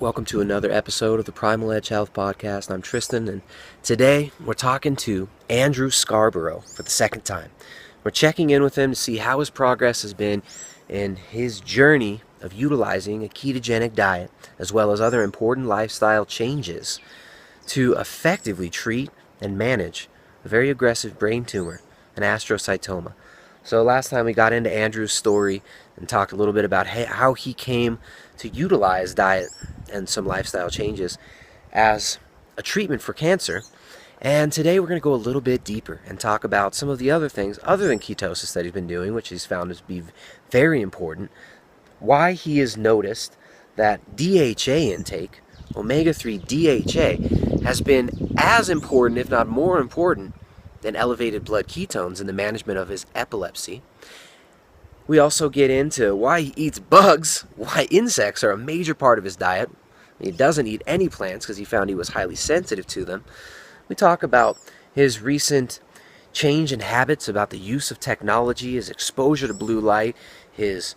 Welcome to another episode of the Primal Edge Health podcast. I'm Tristan, and today we're talking to Andrew Scarborough for the second time. We're checking in with him to see how his progress has been in his journey of utilizing a ketogenic diet, as well as other important lifestyle changes to effectively treat and manage a very aggressive brain tumor, an astrocytoma. So last time we got into Andrew's story and talked a little bit about how he came to utilize diet and some lifestyle changes as a treatment for cancer. And today we're going to go a little bit deeper and talk about some of the other things other than ketosis that he's been doing, which he's found to be very important, why he has noticed that DHA intake, omega-3 DHA, has been as important, if not more important, than elevated blood ketones in the management of his epilepsy. We also get into why he eats bugs, why insects are a major part of his diet. He doesn't eat any plants because he found he was highly sensitive to them. We talk about his recent change in habits, about the use of technology, his exposure to blue light, the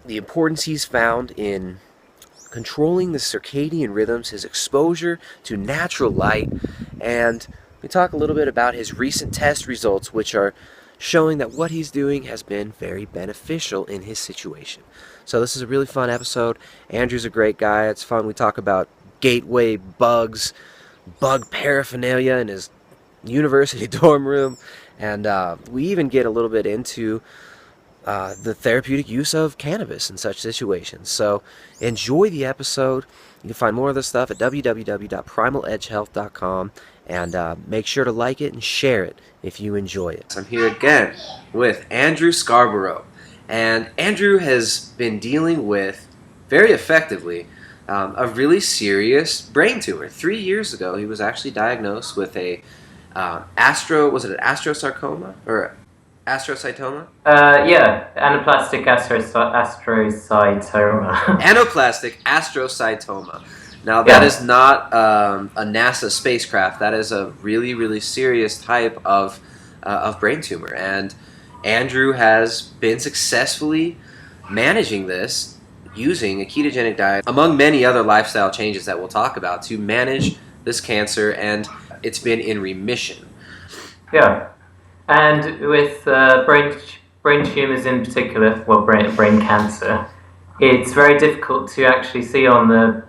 importance he's found in controlling the circadian rhythms, his exposure to natural light, and we talk a little bit about his recent test results, which are showing that what he's doing has been very beneficial in his situation. So this is a really fun episode. Andrew's a great guy. It's fun. We talk about gateway bugs, bug paraphernalia in his university dorm room, and we even get a little bit into the therapeutic use of cannabis in such situations. So enjoy the episode. You can find more of this stuff at www.primaledgehealth.com, and make sure to like it and share it if you enjoy it. I'm here again with Andrew Scarborough, and Andrew has been dealing with, very effectively, a really serious brain tumor. 3 years ago, he was actually diagnosed with a astrosarcoma or astrocytoma? Anaplastic astrocytoma. Anaplastic astrocytoma. Now, that is not a NASA spacecraft. That is a really, really serious type of brain tumor. And Andrew has been successfully managing this using a ketogenic diet, among many other lifestyle changes that we'll talk about, to manage this cancer, and it's been in remission. Yeah. And with brain tumors in particular, well, brain cancer, it's very difficult to actually see on the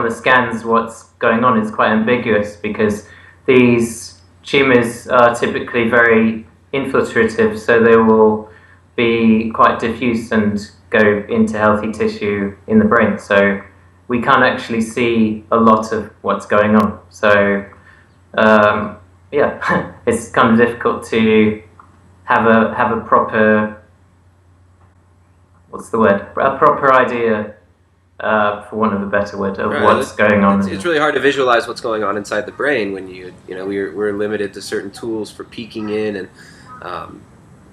scans what's going on. It's quite ambiguous because these tumors are typically very infiltrative, so they will be quite diffuse and go into healthy tissue in the brain. So we can't actually see a lot of what's going on. So it's kind of difficult to have a proper, a proper idea, for want of a better word, of what's going on. It's really hard to visualize what's going on inside the brain when we're limited to certain tools for peeking in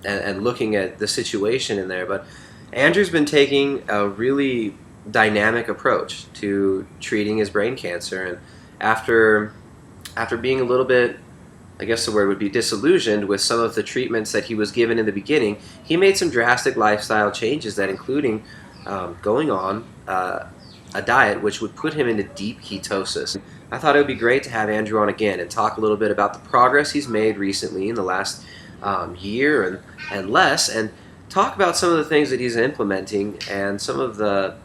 and looking at the situation in there. But Andrew's been taking a really dynamic approach to treating his brain cancer, and after being a little bit, I guess the word would be, disillusioned with some of the treatments that he was given in the beginning, he made some drastic lifestyle changes that including going on a diet which would put him into deep ketosis. I thought it would be great to have Andrew on again and talk a little bit about the progress he's made recently in the last year and less, and talk about some of the things that he's implementing and some of the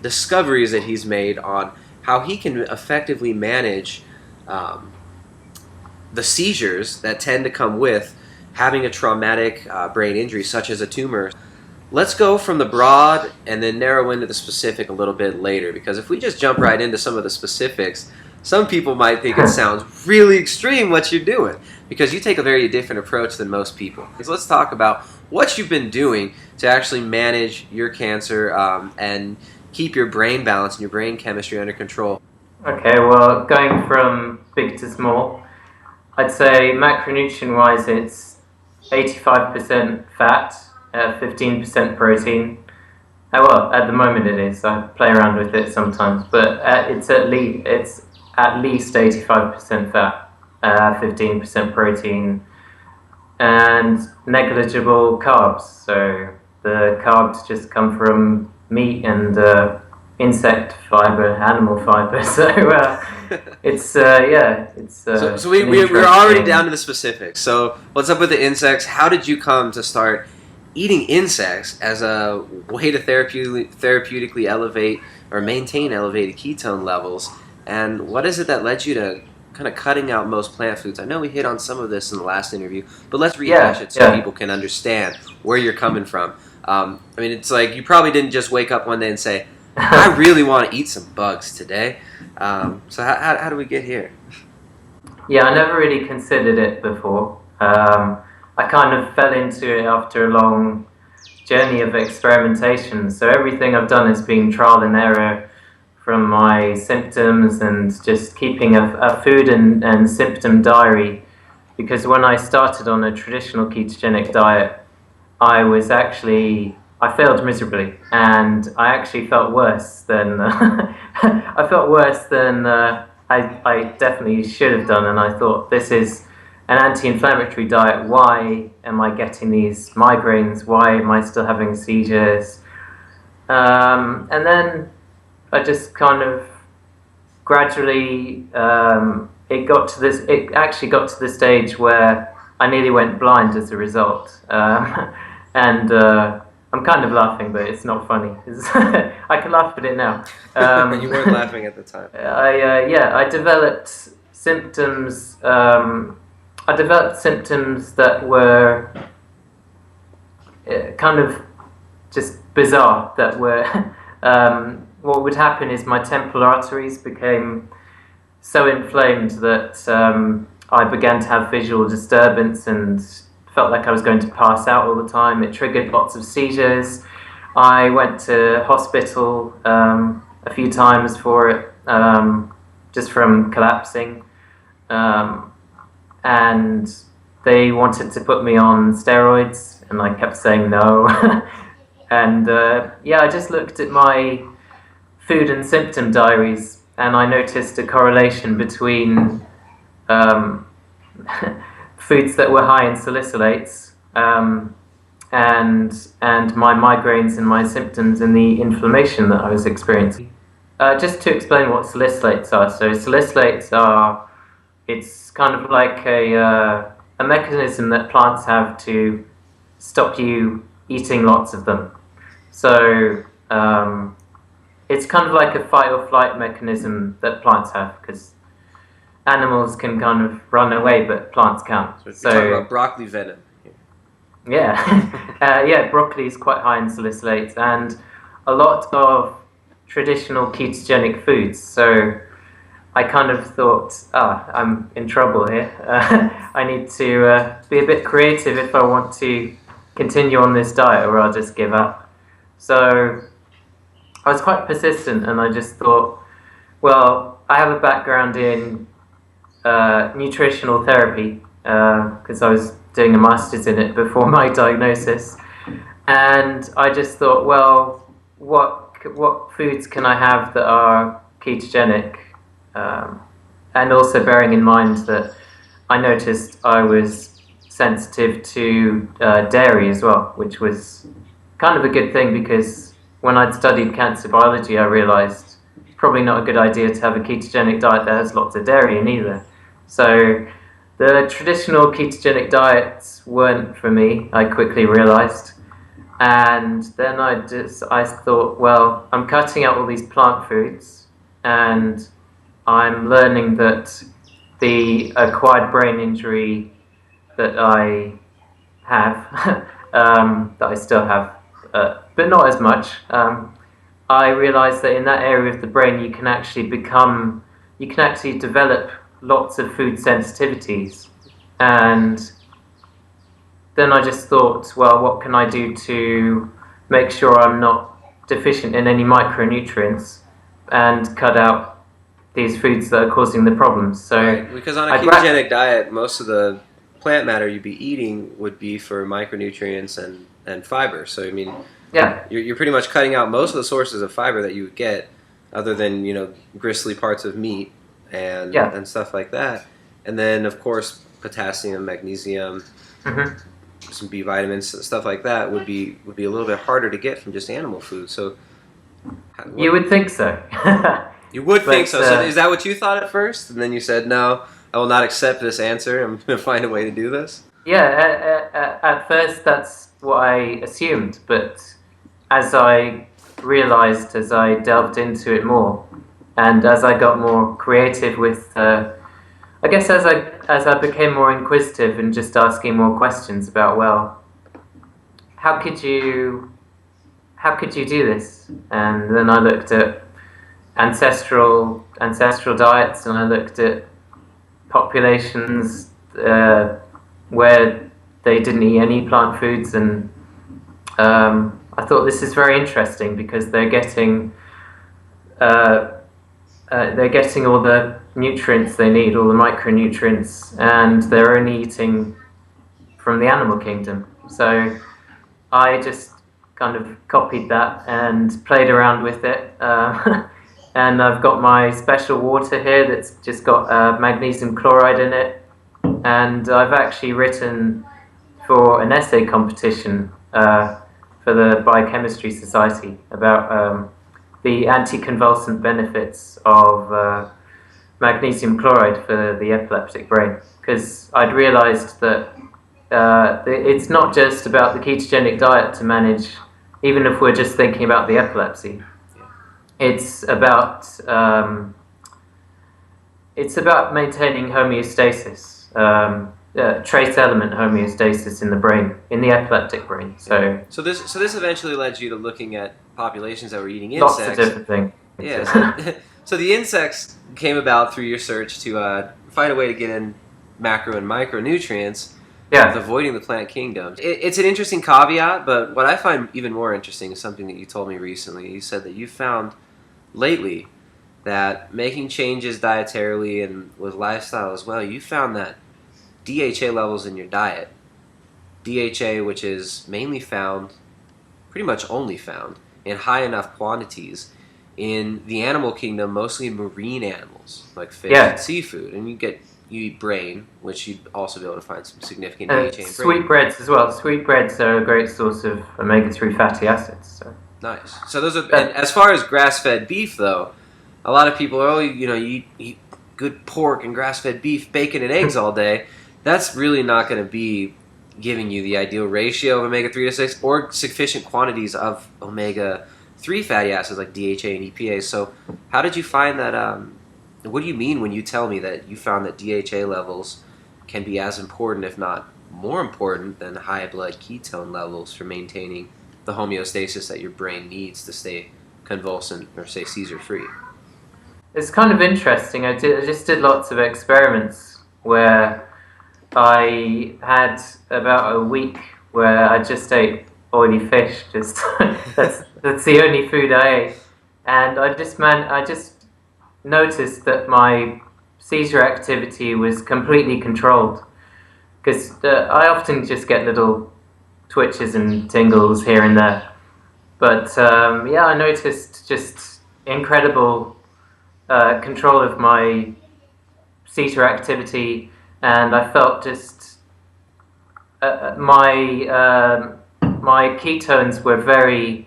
discoveries that he's made on how he can effectively manage the seizures that tend to come with having a traumatic brain injury such as a tumor. Let's go from the broad and then narrow into the specific a little bit later, because if we just jump right into some of the specifics, some people might think it sounds really extreme what you're doing, because you take a very different approach than most people. So let's talk about what you've been doing to actually manage your cancer and keep your brain balance and your brain chemistry under control. Okay, well, going from big to small, I'd say macronutrient-wise it's 85% fat, 15% protein. Well, at the moment it is. I play around with it sometimes, but it's at least 85% fat, 15% protein, and negligible carbs. So the carbs just come from meat and insect fiber, animal fiber. So it's So we're already down to the specifics. So what's up with the insects? How did you come to start eating insects as a way to therapeutically elevate or maintain elevated ketone levels? And what is it that led you to kind of cutting out most plant foods? I know we hit on some of this in the last interview, but let's rehash it so people can understand where you're coming from. I mean, it's like you probably didn't just wake up one day and say, I really want to eat some bugs today. So how do we get here? Yeah, I never really considered it before. I kind of fell into it after a long journey of experimentation. So everything I've done has been trial and error, from my symptoms and just keeping a food and symptom diary. Because when I started on a traditional ketogenic diet, I failed miserably, and I actually felt worse than I definitely should have done. And I thought, this is an anti-inflammatory diet. Why am I getting these migraines? Why am I still having seizures? And then I just kind of gradually it actually got to the stage where I nearly went blind as a result. And I'm kind of laughing, but it's not funny. I can laugh at it now. You weren't laughing at the time. I developed symptoms. I developed symptoms that were kind of just bizarre. That were what would happen is my temporal arteries became so inflamed that I began to have visual disturbance and felt like I was going to pass out all the time. It triggered lots of seizures. I went to hospital a few times for it, just from collapsing. And they wanted to put me on steroids, and I kept saying no. And I just looked at my food and symptom diaries, and I noticed a correlation between foods that were high in salicylates and my migraines and my symptoms and the inflammation that I was experiencing. Just to explain what salicylates are. So salicylates are, it's kind of like a mechanism that plants have to stop you eating lots of them. So it's kind of like a fight or flight mechanism that plants have, because animals can kind of run away, but plants can't. So you're talking about broccoli venom. Yeah, broccoli is quite high in salicylates, and a lot of traditional ketogenic foods. So I kind of thought, I'm in trouble here. I need to be a bit creative if I want to continue on this diet, or I'll just give up. So I was quite persistent, and I just thought, well, I have a background in nutritional therapy, because I was doing a master's in it before my diagnosis, and I just thought, well, what foods can I have that are ketogenic, and also bearing in mind that I noticed I was sensitive to dairy as well, which was kind of a good thing, because when I'd studied cancer biology, I realized it's probably not a good idea to have a ketogenic diet that has lots of dairy in either. So the traditional ketogenic diets weren't for me, I quickly realized. And then I thought, well, I'm cutting out all these plant foods, and I'm learning that the acquired brain injury that I have, that I still have, but not as much. I realized that in that area of the brain you can actually develop lots of food sensitivities. And then I just thought, well, what can I do to make sure I'm not deficient in any micronutrients and cut out these foods that are causing the problems? So right. Because on a ketogenic diet, most of the plant matter you'd be eating would be for micronutrients and fiber. So I mean, you're pretty much cutting out most of the sources of fiber that you would get, other than gristly parts of meat and stuff like that. And then of course potassium, magnesium, some B vitamins, stuff like that would be a little bit harder to get from just animal food. So You would think so. You would think so. So uh, is that what you thought at first? And then you said, no, I will not accept this answer. I'm going to find a way to do this? Yeah, at first that's what I assumed, but as I realized, as I delved into it more, and as I got more creative with, I guess as I became more inquisitive and just asking more questions about, well, how could you do this? And then I looked at ancestral diets, and I looked at populations where they didn't eat any plant foods, and I thought this is very interesting because they're getting all the nutrients they need, all the micronutrients, and they're only eating from the animal kingdom. So I just kind of copied that and played around with it. And I've got my special water here that's just got magnesium chloride in it. And I've actually written for an essay competition for the Biochemistry Society about the anticonvulsant benefits of magnesium chloride for the epileptic brain. Because I'd realized that it's not just about the ketogenic diet to manage, even if we're just thinking about the epilepsy. It's about maintaining homeostasis, trace element homeostasis in the brain, in the epileptic brain. So this eventually led you to looking at populations that were eating insects. Lots of different things. Yeah. So the insects came about through your search to find a way to get in macro and micronutrients. Yeah. With avoiding the plant kingdom. It's an interesting caveat, but what I find even more interesting is something that you told me recently. You said that you found lately that making changes dietarily and with lifestyle as well, you found that DHA levels in your diet, DHA, which is mainly found, pretty much only found, in high enough quantities in the animal kingdom, mostly marine animals like fish and seafood, and you eat brain, which you'd also be able to find some significant DHA in brain. Sweetbreads as well. Sweetbreads are a great source of omega-3 fatty acids. So. Nice. So those are. And as far as grass-fed beef, though, a lot of people, you eat good pork and grass-fed beef, bacon and eggs all day. That's really not going to be giving you the ideal ratio of omega-3 to 6 or sufficient quantities of omega-3 fatty acids like DHA and EPA. So how did you find that? What do you mean when you tell me that you found that DHA levels can be as important, if not more important, than high blood ketone levels for maintaining the homeostasis that your brain needs to stay convulsant or say seizure-free? It's kind of interesting. I just did lots of experiments where I had about a week where I just ate oily fish. Just that's the only food I ate, and I just noticed that my seizure activity was completely controlled, because I often just get little twitches and tingles here and there, but I noticed just incredible control of my seizure activity, and I felt just my ketones were very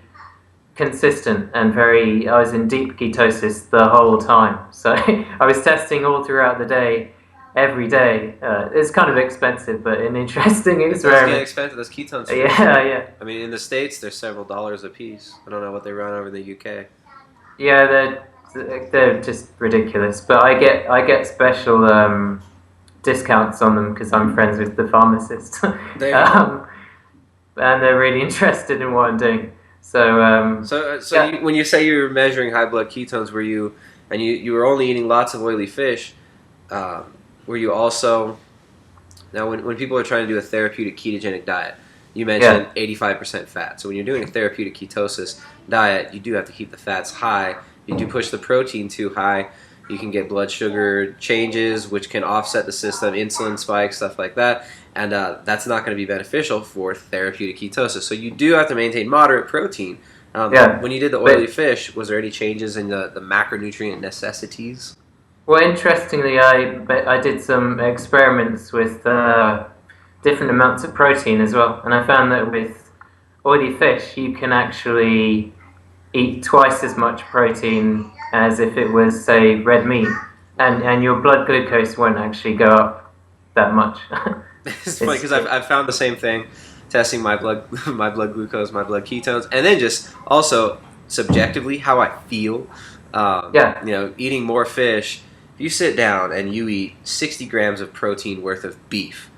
consistent and I was in deep ketosis the whole time. So I was testing all throughout the day, every day. It's kind of expensive, but an interesting experiment. Those get expensive, those ketones. Yeah. I mean, in the States, they're several dollars a piece. I don't know what they run over in the UK. Yeah, they're just ridiculous. But I get special discounts on them because I'm friends with the pharmacist. And they're really interested in what I'm doing. So when you say you were measuring high blood ketones, were you were only eating lots of oily fish? Were you also, now when people are trying to do a therapeutic ketogenic diet, you mentioned 85% fat. So when you're doing a therapeutic ketosis diet, you do have to keep the fats high. You do push the protein too high, you can get blood sugar changes, which can offset the system, insulin spikes, stuff like that. And that's not going to be beneficial for therapeutic ketosis. So you do have to maintain moderate protein. When you did the oily fish, was there any changes in the macronutrient necessities? Well, interestingly, I did some experiments with different amounts of protein as well. And I found that with oily fish, you can actually eat twice as much protein as if it was, say, red meat, and your blood glucose won't actually go up that much. It's funny because I've found the same thing, testing my blood my blood glucose, my blood ketones, and then just also subjectively how I feel. Yeah. Eating more fish. If you sit down and you eat 60 grams of protein worth of beef,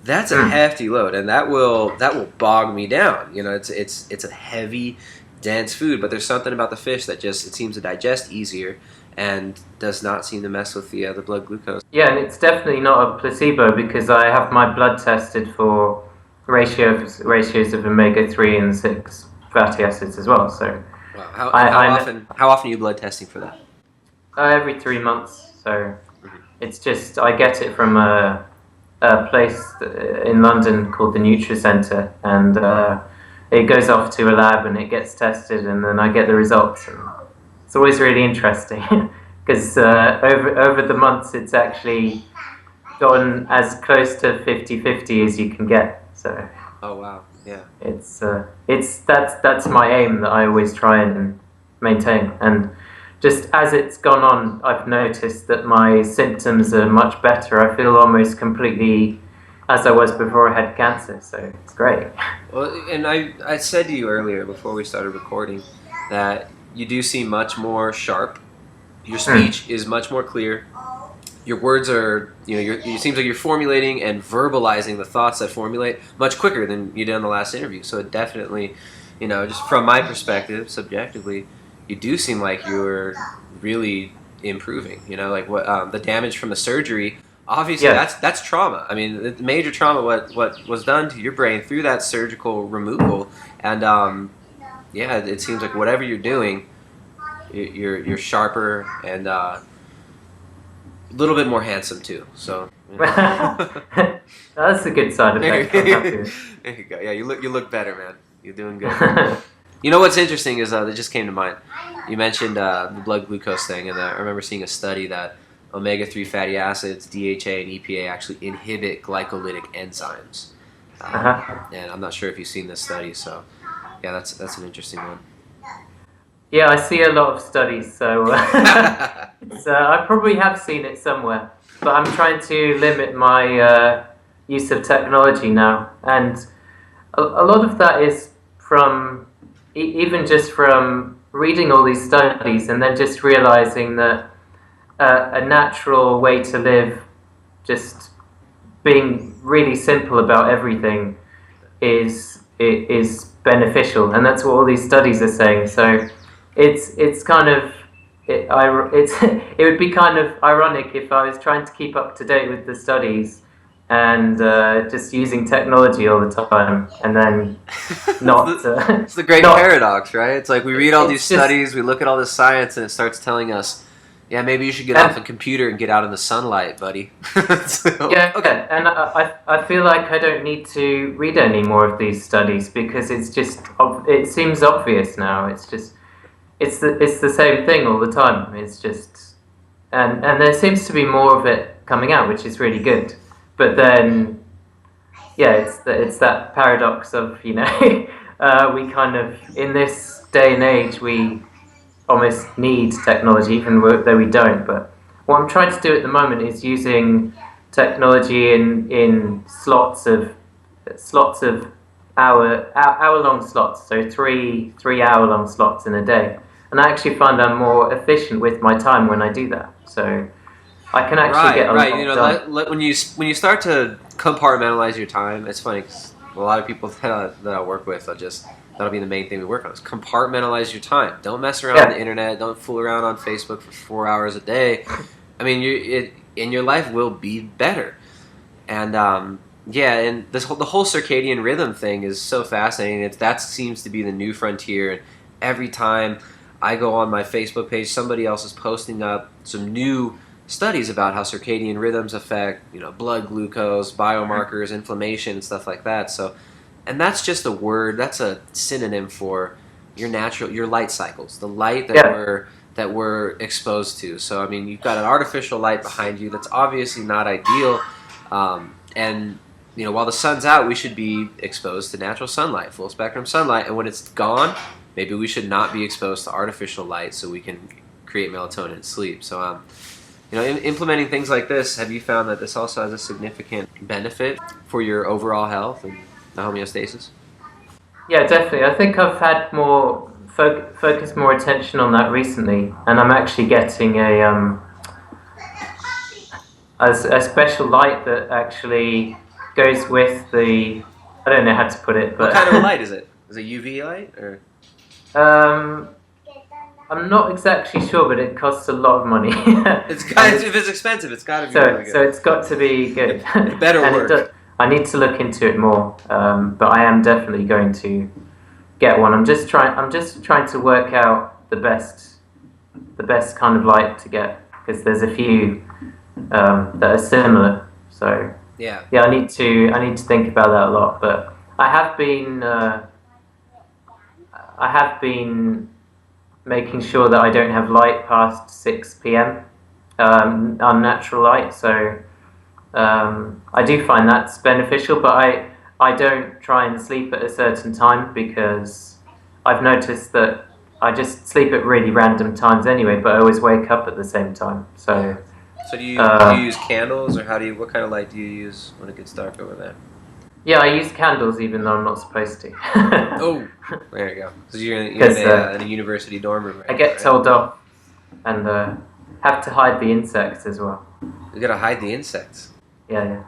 that's a hefty load, and that will bog me down. It's a heavy, dense food, but there's something about the fish that it seems to digest easier and does not seem to mess with the blood glucose. Yeah, and it's definitely not a placebo because I have my blood tested for ratios of omega-3 and 6 fatty acids as well. So, wow. How often are you blood testing for that? Every 3 months. So it's just I get it from a place in London called the Nutricentre, and it goes off to a lab and it gets tested, and then I get the results. And it's always really interesting because over the months it's actually gotten as close to 50-50 as you can get. So oh wow, yeah, that's my aim that I always try and maintain. And just as it's gone on, I've noticed that my symptoms are much better. I feel almost completely as I was before I had cancer, so it's great. Well, and I said to you earlier before we started recording that you do seem much more sharp. Your speech is much more clear. Your words are, it seems like you're formulating and verbalizing the thoughts that formulate much quicker than you did in the last interview. So it definitely, just from my perspective, subjectively, you do seem like you're really improving. Like what the damage from the surgery. Obviously, that's trauma. I mean, the major trauma. What was done to your brain through that surgical removal, and it seems like whatever you're doing, you're sharper and a little bit more handsome too. So that's a good side effect. There you go. Yeah, you look better, man. You're doing good. What's interesting is that just came to mind. You mentioned the blood glucose thing, and I remember seeing a study that omega-3 fatty acids, DHA, and EPA actually inhibit glycolytic enzymes. And I'm not sure if you've seen this study, so yeah, that's an interesting one. Yeah, I see a lot of studies, so I probably have seen it somewhere. But I'm trying to limit my use of technology now, and a lot of that is from even just from reading all these studies and then just realizing that a natural way to live, just being really simple about everything, is beneficial, and that's what all these studies are saying. So it's kind of it would be kind of ironic if I was trying to keep up to date with the studies and just using technology all the time, and then not. It's the great paradox, right? It's like we read all these studies, we look at all this science, and it starts telling us, yeah, maybe you should get off the computer and get out in the sunlight, buddy. Okay. And I feel like I don't need to read any more of these studies because it seems obvious now. It's the same thing all the time. It's just and there seems to be more of it coming out, which is really good. But then, yeah, it's that paradox of we kind of in this day and age we almost need technology, even though we don't. But what I'm trying to do at the moment is using technology in slots of hour long slots, so three hour long slots in a day. And I actually find I'm more efficient with my time when I do that. So I can actually get a lot done. When you start to compartmentalize your time, it's funny because a lot of people that I work with, that'll be the main thing we work on is compartmentalize your time. Don't mess around on the internet. Don't fool around on Facebook for 4 hours a day. I mean, your life will be better. And and the whole circadian rhythm thing is so fascinating. That seems to be the new frontier. And every time I go on my Facebook page, somebody else is posting up some new studies about how circadian rhythms affect, blood glucose, biomarkers, inflammation, and stuff like that. So. And that's just a word. That's a synonym for your light cycles, the light that we're exposed to. So I mean, you've got an artificial light behind you that's obviously not ideal. And while the sun's out, we should be exposed to natural sunlight, full spectrum sunlight. And when it's gone, maybe we should not be exposed to artificial light so we can create melatonin and sleep. So, implementing things like this, have you found that this also has a significant benefit for your overall health and the homeostasis? Yeah, definitely. I think I've had more focus more attention on that recently, and I'm actually getting a special light that actually goes with the. I don't know how to put it, but what kind of a light is it? Is it UV light or? I'm not exactly sure, but it costs a lot of money. If it's expensive, it's got to be really good. So it's got to be good. It better work. I need to look into it more, but I am definitely going to get one. I'm just trying to work out the best kind of light to get, because there's a few that are similar. So yeah, I need to think about that a lot. But I have been making sure that I don't have light past 6 p.m. Unnatural light. So I do find that's beneficial, but I don't try and sleep at a certain time, because I've noticed that I just sleep at really random times anyway, but I always wake up at the same time. So do you use candles, or what kind of light do you use when it gets dark over there? Yeah, I use candles even though I'm not supposed to. Oh, there you go. So you're in a university dorm room, right? I get told off, and have to hide the insects as well. You gotta hide the insects. Yeah.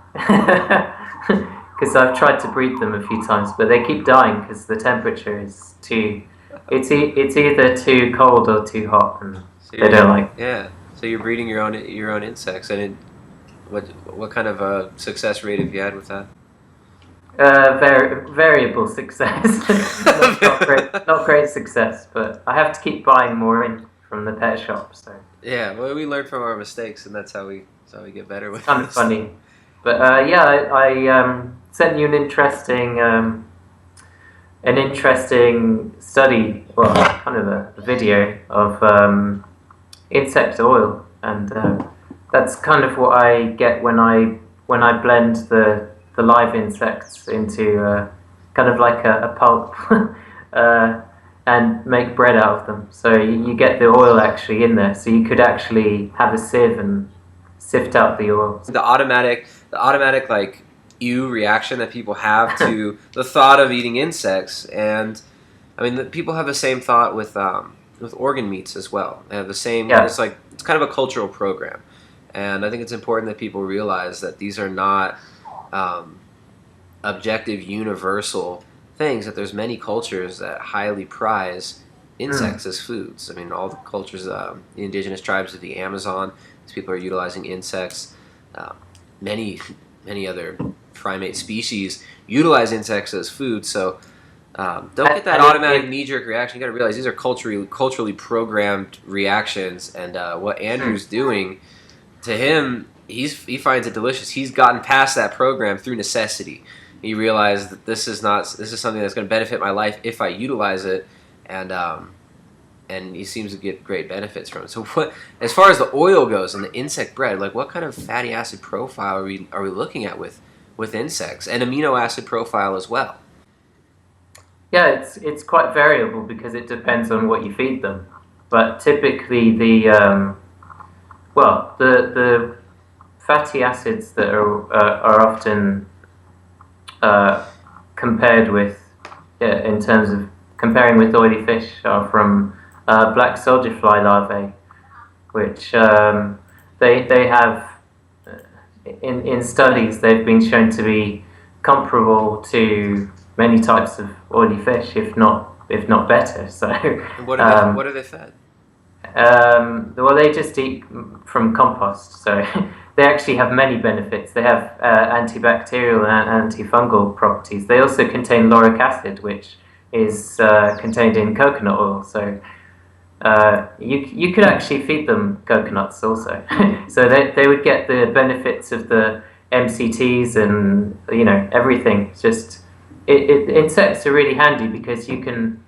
Because I've tried to breed them a few times, but they keep dying because the temperature is too. It's either too cold or too hot, and they don't like. Yeah. So you're breeding your own insects, and what kind of success rate have you had with that? Variable success. not great success, but I have to keep buying more in from the pet shop. So yeah, well, we learn from our mistakes, and that's how we get better with it. Kind of funny, but I sent you an interesting study, well, kind of a video of insect oil, and that's kind of what I get when I blend the live insects into kind of like a pulp and make bread out of them. So you get the oil actually in there, so you could actually have a sieve and sift out the oil. The automatic like reaction that people have to the thought of eating insects, and I mean people have the same thought with organ meats as well. They have the same. Yeah. It's kind of a cultural program, and I think it's important that people realize that these are not objective, universal things. That there's many cultures that highly prize insects as foods. I mean, all the cultures, the indigenous tribes of the Amazon, these people are utilizing insects. Many other primate species utilize insects as food. So don't get that automatic knee-jerk reaction. You got to realize these are culturally programmed reactions, and what Andrew's doing, to him, he finds it delicious. He's gotten past that program through necessity. He realized that this is something that's going to benefit my life if I utilize it, and he seems to get great benefits from it. So, as far as the oil goes and the insect bread, like what kind of fatty acid profile are we looking at with insects, and amino acid profile as well? Yeah, it's quite variable because it depends on what you feed them. But typically, the fatty acids that are often compared with, in terms of comparing with oily fish, are from black soldier fly larvae, which they have in studies they've been shown to be comparable to many types of oily fish, if not better. So what are they fed? Well, they just eat from compost, so they actually have many benefits. They have antibacterial and antifungal properties. They also contain lauric acid, which is contained in coconut oil. So you could actually feed them coconuts also. So they would get the benefits of the MCTs and everything. It's just insects are really handy because you can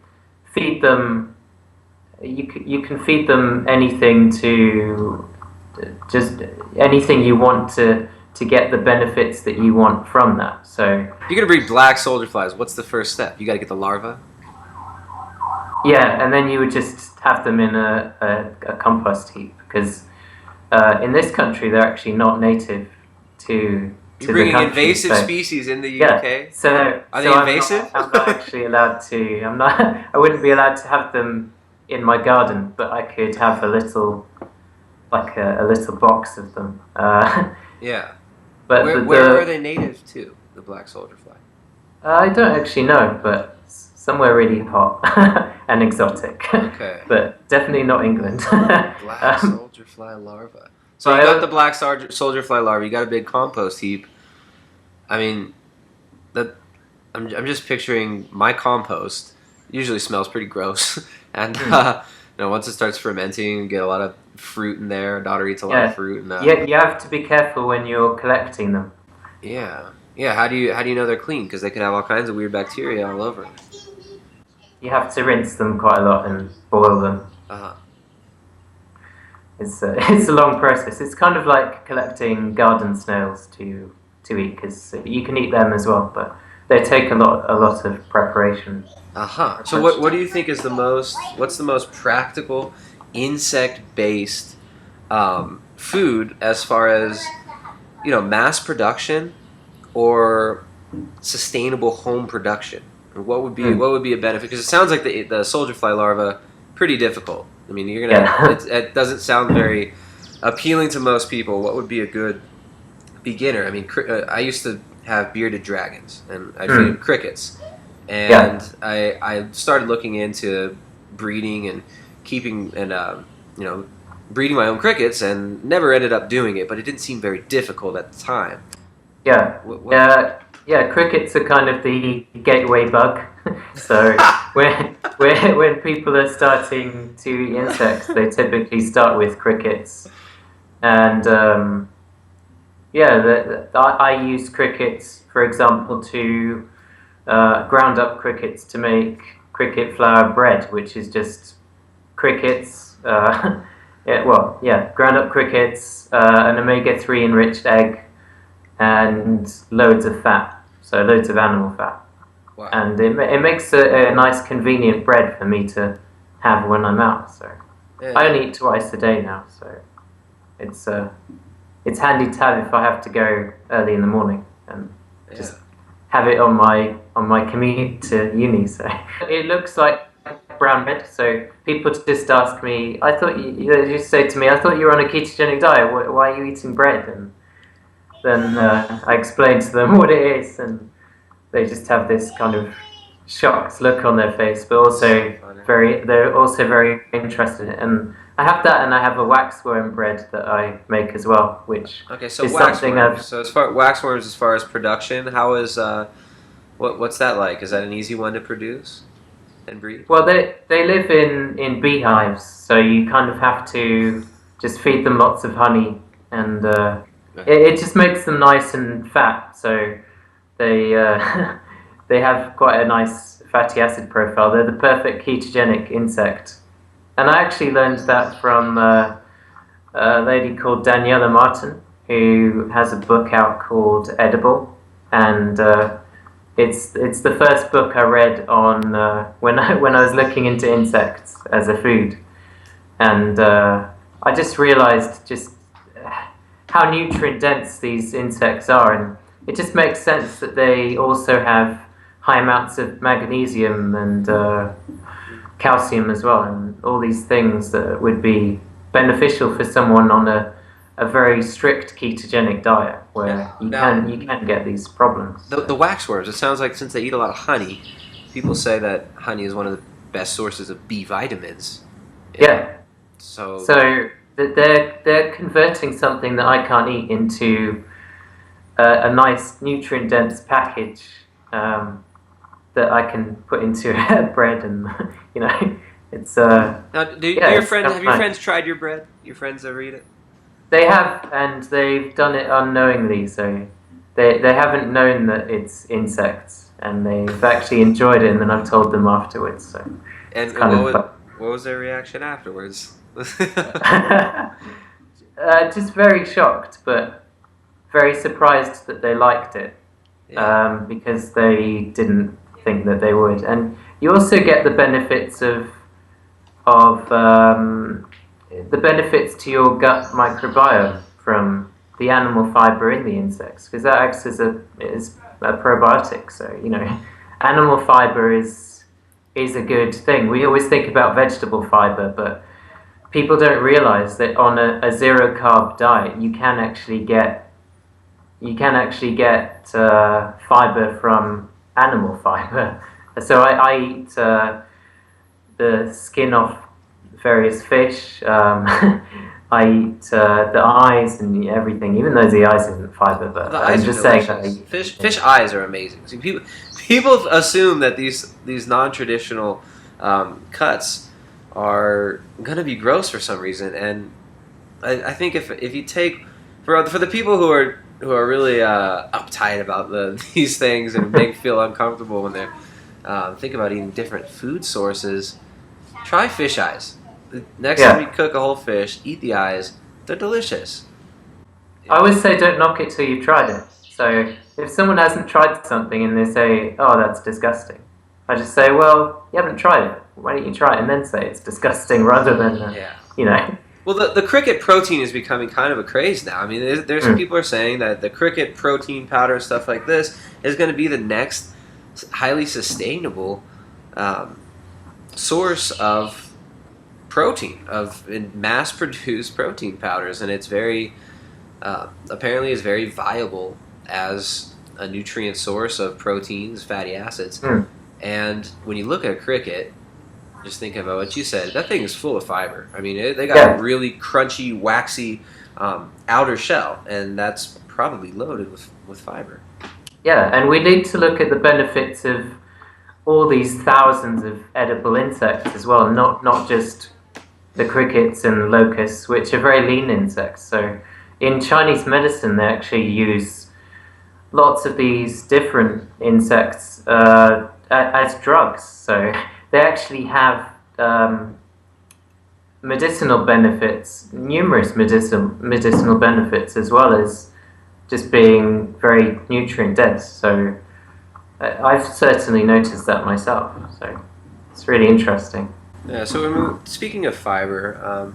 feed them. You can feed them anything just anything you want to get the benefits that you want from that. So you're gonna breed black soldier flies. What's the first step? You got to get the larva. Yeah, and then you would just have them in a compost heap because in this country they're actually not native to You're to the bringing country. invasive So species in the yeah, UK? so Are so they invasive? I'm not actually allowed to. I'm not. I wouldn't be allowed to have them in my garden, but I could have a little a little box of them. Yeah. But Where are they native to, the black soldier fly? I don't actually know, but somewhere really hot and exotic. Okay. But definitely not England. Black soldier fly larva. So you got the black soldier fly larva. You got a big compost heap. I mean, that I'm just picturing my compost. Usually smells pretty gross, and once it starts fermenting, you get a lot of fruit in there. Daughter eats a lot of fruit, and yeah, you have to be careful when you're collecting them. Yeah. How do you know they're clean? Because they could have all kinds of weird bacteria all over them. You have to rinse them quite a lot and boil them. Uh-huh. It's a long process. It's kind of like collecting garden snails to eat because you can eat them as well, but they take a lot of preparation. So what do you think is what's the most practical insect-based food as far as mass production or sustainable home production? What would be a benefit? Because it sounds like the soldier fly larva pretty difficult. I mean, you're gonna it doesn't sound very appealing to most people. What would be a good beginner? I mean, I used to have bearded dragons, and I feed them crickets. And I started looking into breeding and keeping and breeding my own crickets, and never ended up doing it. But it didn't seem very difficult at the time. Crickets are kind of the gateway bug. So when people are starting to eat insects, they typically start with crickets, and I use crickets, for example, to ground up crickets to make cricket flour bread, which is just crickets. Ground up crickets, an omega-3 enriched egg, and loads of fat, so loads of animal fat. Wow. And it makes a nice, convenient bread for me to have when I'm out. So I only eat twice a day now, so it's handy to have if I have to go early in the morning and just have it on my commute to uni. So it looks like brown bread. So people just ask me, I thought you say to me, I thought you were on a ketogenic diet. Why are you eating bread? And then I explain to them what it is, and they just have this kind of shocked look on their face, but also they're also very interested in it. And I have that, and I have a waxworm bread that I make as well, which is something I've... So waxworms, as far as production, how is what's that like? Is that an easy one to produce and breed? Well, they live in beehives, so you kind of have to just feed them lots of honey, and it just makes them nice and fat. So they they have quite a nice fatty acid profile. They're the perfect ketogenic insect. And I actually learned that from a lady called Daniela Martin, who has a book out called Edible, and it's the first book I read on when I was looking into insects as a food, and I just realized how nutrient dense these insects are, and it just makes sense that they also have high amounts of magnesium and calcium as well, and all these things that would be beneficial for someone on a very strict ketogenic diet, where you can get these problems. The waxworms, it sounds like, since they eat a lot of honey, people say that honey is one of the best sources of B vitamins. Yeah. So they're converting something that I can't eat into a nice nutrient dense package that I can put into bread, and it's now. Have your friends tried your bread? Your friends ever eat it? They have, and they've done it unknowingly, so they haven't known that it's insects, and they've actually enjoyed it, and then I've told them afterwards. So and what was their reaction afterwards? Just very shocked, but very surprised that they liked it, because they didn't think that they would. And you also get the benefits of the benefits to your gut microbiome from the animal fiber in the insects, because that acts as a probiotic. So animal fiber is a good thing. We always think about vegetable fiber, but people don't realize that on a zero carb diet you can actually get fiber from animal fiber. So I eat the skin off various fish. I eat the eyes and everything, even though the eyes isn't fiber. But I'm just saying that fish eyes are amazing. See, people assume that these non-traditional cuts are going to be gross for some reason, and I think if you take for the people who are really uptight about these things and make feel uncomfortable when they're think about eating different food sources, try fish eyes. Next time you cook a whole fish, eat the eyes. They're delicious. I always say don't knock it till you've tried it. So if someone hasn't tried something and they say, oh, that's disgusting, I just say, well, you haven't tried it. Why don't you try it and then say it's disgusting rather than, Well, the cricket protein is becoming kind of a craze now. I mean, there's people are saying that the cricket protein powder, stuff like this, is going to be the next highly sustainable source of protein, of mass-produced protein powders, and it's very apparently is very viable as a nutrient source of proteins, fatty acids. And when you look at a cricket, just think about what you said. That thing is full of fiber. I mean, they got a really crunchy, waxy outer shell, and that's probably loaded with fiber. Yeah, and we need to look at the benefits of all these thousands of edible insects as well, not just the crickets and locusts, which are very lean insects. So in Chinese medicine, they actually use lots of these different insects as drugs. So they actually have medicinal benefits, numerous medicinal benefits, as well as just being very nutrient dense. So I've certainly noticed that myself. So it's really interesting. Yeah, so speaking of fiber,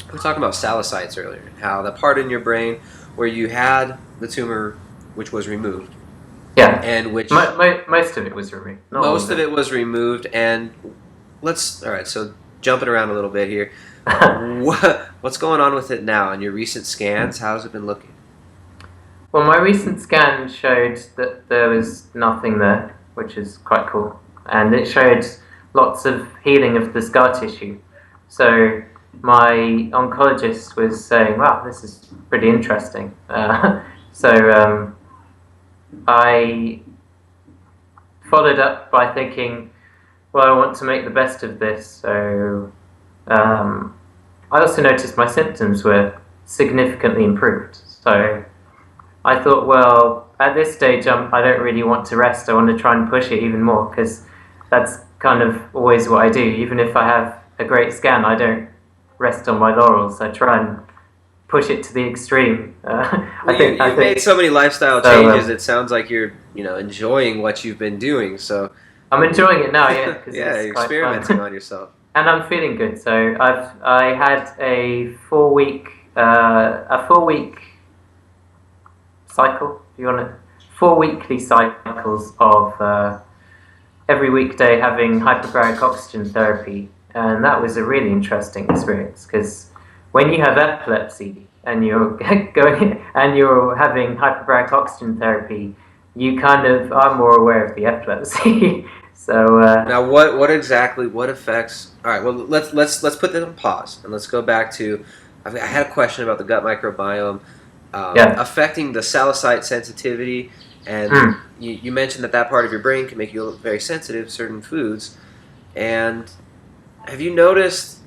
we were talking about salicytes earlier, how the part in your brain where you had the tumor, which was removed. Yeah, and which most of it was removed. Most of it was removed, and all right, so jumping around a little bit here, what's going on with it now? In your recent scans, how's it been looking? Well, my recent scan showed that there was nothing there, which is quite cool, and it showed lots of healing of the scar tissue. So my oncologist was saying, wow, this is pretty interesting. So I followed up by thinking, well, I want to make the best of this. So I also noticed my symptoms were significantly improved. So I thought, well, at this stage, I don't really want to rest. I want to try and push it even more, because that's kind of always what I do. Even if I have a great scan, I don't rest on my laurels. I try and push it to the extreme. You've made so many lifestyle changes. It sounds like you're, enjoying what you've been doing. So I'm enjoying it now. Yeah, yeah, you're experimenting on yourself, and I'm feeling good. So I had a 4-week cycle. If you want to, 4 weekly cycles of every weekday having hyperbaric oxygen therapy, and that was a really interesting experience, because when you have epilepsy and you're going and you're having hyperbaric oxygen therapy, you kind of are more aware of the epilepsy. So now, what affects? All right, well, let's put that on pause and let's go back to. I had a question about the gut microbiome affecting the salicite sensitivity, and you mentioned that part of your brain can make you very sensitive to certain foods. And did you notice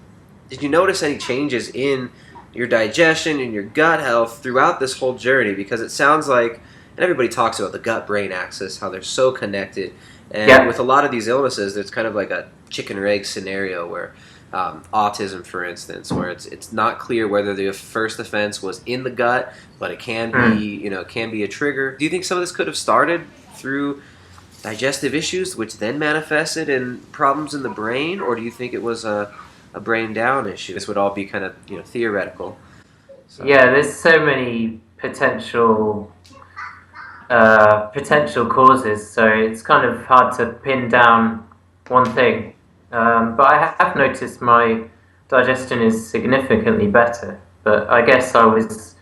any changes in your digestion and your gut health throughout this whole journey? Because it sounds like, and everybody talks about the gut-brain axis, how they're so connected. And with a lot of these illnesses, there's kind of like a chicken or egg scenario where autism, for instance, where it's not clear whether the first offense was in the gut, but it can be, can be a trigger. Do you think some of this could have started through digestive issues, which then manifested in problems in the brain, or do you think it was a brain down issue? This would all be kind of theoretical. So. Yeah, there's so many potential causes, so it's kind of hard to pin down one thing. But I have noticed my digestion is significantly better, but I guess I was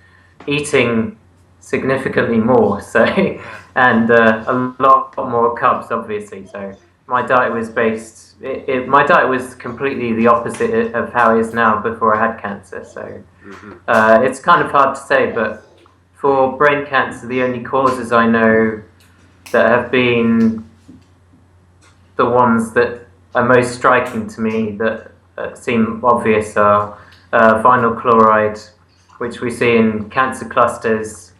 eating significantly more, so and a lot more carbs, obviously. So my diet was my diet was completely the opposite of how it is now before I had cancer. So it's kind of hard to say, but for brain cancer, the only causes I know that have been the ones that are most striking to me that seem obvious are vinyl chloride, which we see in cancer clusters,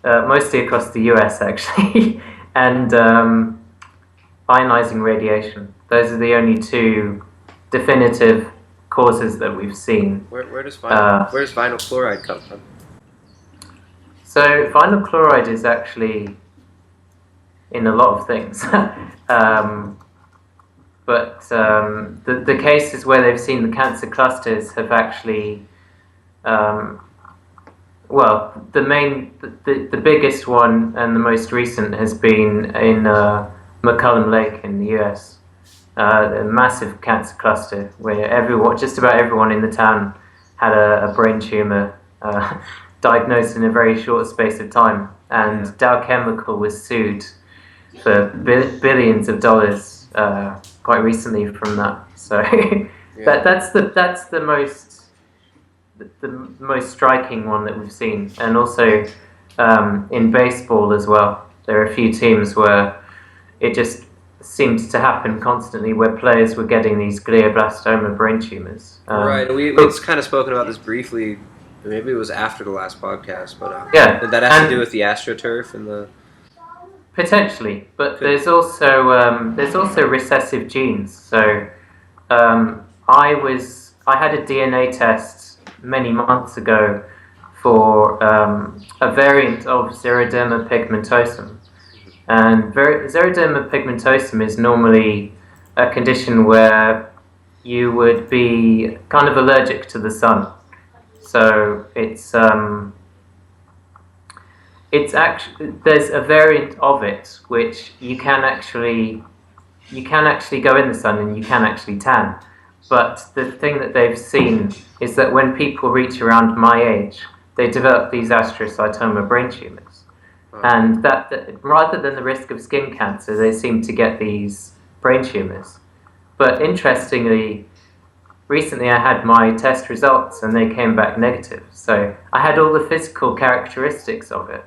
mostly across the US actually, and ionizing radiation. Those are the only two definitive causes that we've seen. Where does vinyl chloride come from? So vinyl chloride is actually in a lot of things. But the cases where they've seen the cancer clusters have actually, the biggest one and the most recent has been in McCullum Lake in the US, a massive cancer cluster where just about everyone in the town had a brain tumor diagnosed in a very short space of time, and Dow Chemical was sued for billions of dollars quite recently from that. So that's the most striking one that we've seen, and also in baseball as well. There are a few teams where it just seemed to happen constantly, where players were getting these glioblastoma brain tumors. Right. We've kind of spoken about this briefly. Maybe it was after the last podcast, but did that have to do with the AstroTurf and the? Potentially, but there's also recessive genes. So I had a DNA test many months ago for a variant of xeroderma pigmentosum, and xeroderma pigmentosum is normally a condition where you would be kind of allergic to the sun. So it's actually, there's a variant of it which you can actually go in the sun and you can actually tan. But the thing that they've seen is that when people reach around my age, they develop these astrocytoma brain tumors. And that rather than the risk of skin cancer, they seem to get these brain tumors. But interestingly, recently I had my test results and they came back negative. So I had all the physical characteristics of it,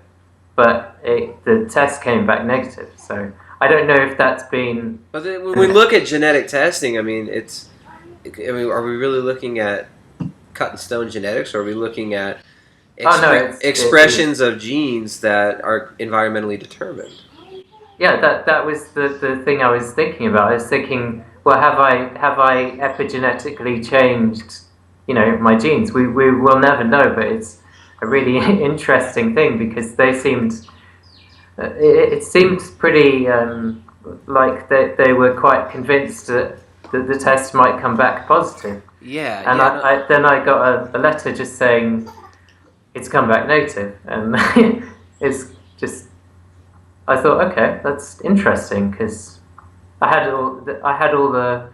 but the test came back negative. So I don't know if that's been... But when we look at genetic testing, are we really looking at cut and stone genetics, or are we looking at expressions of genes that are environmentally determined? Yeah, that was the thing I was thinking about. I was thinking, well, have I epigenetically changed, my genes? We will never know, but it's a really interesting thing because they seemed, it seemed pretty like they were quite convinced that the test might come back positive. Yeah. And then I got a letter just saying it's come back negative, and it's just, I thought, okay, that's interesting because I had all the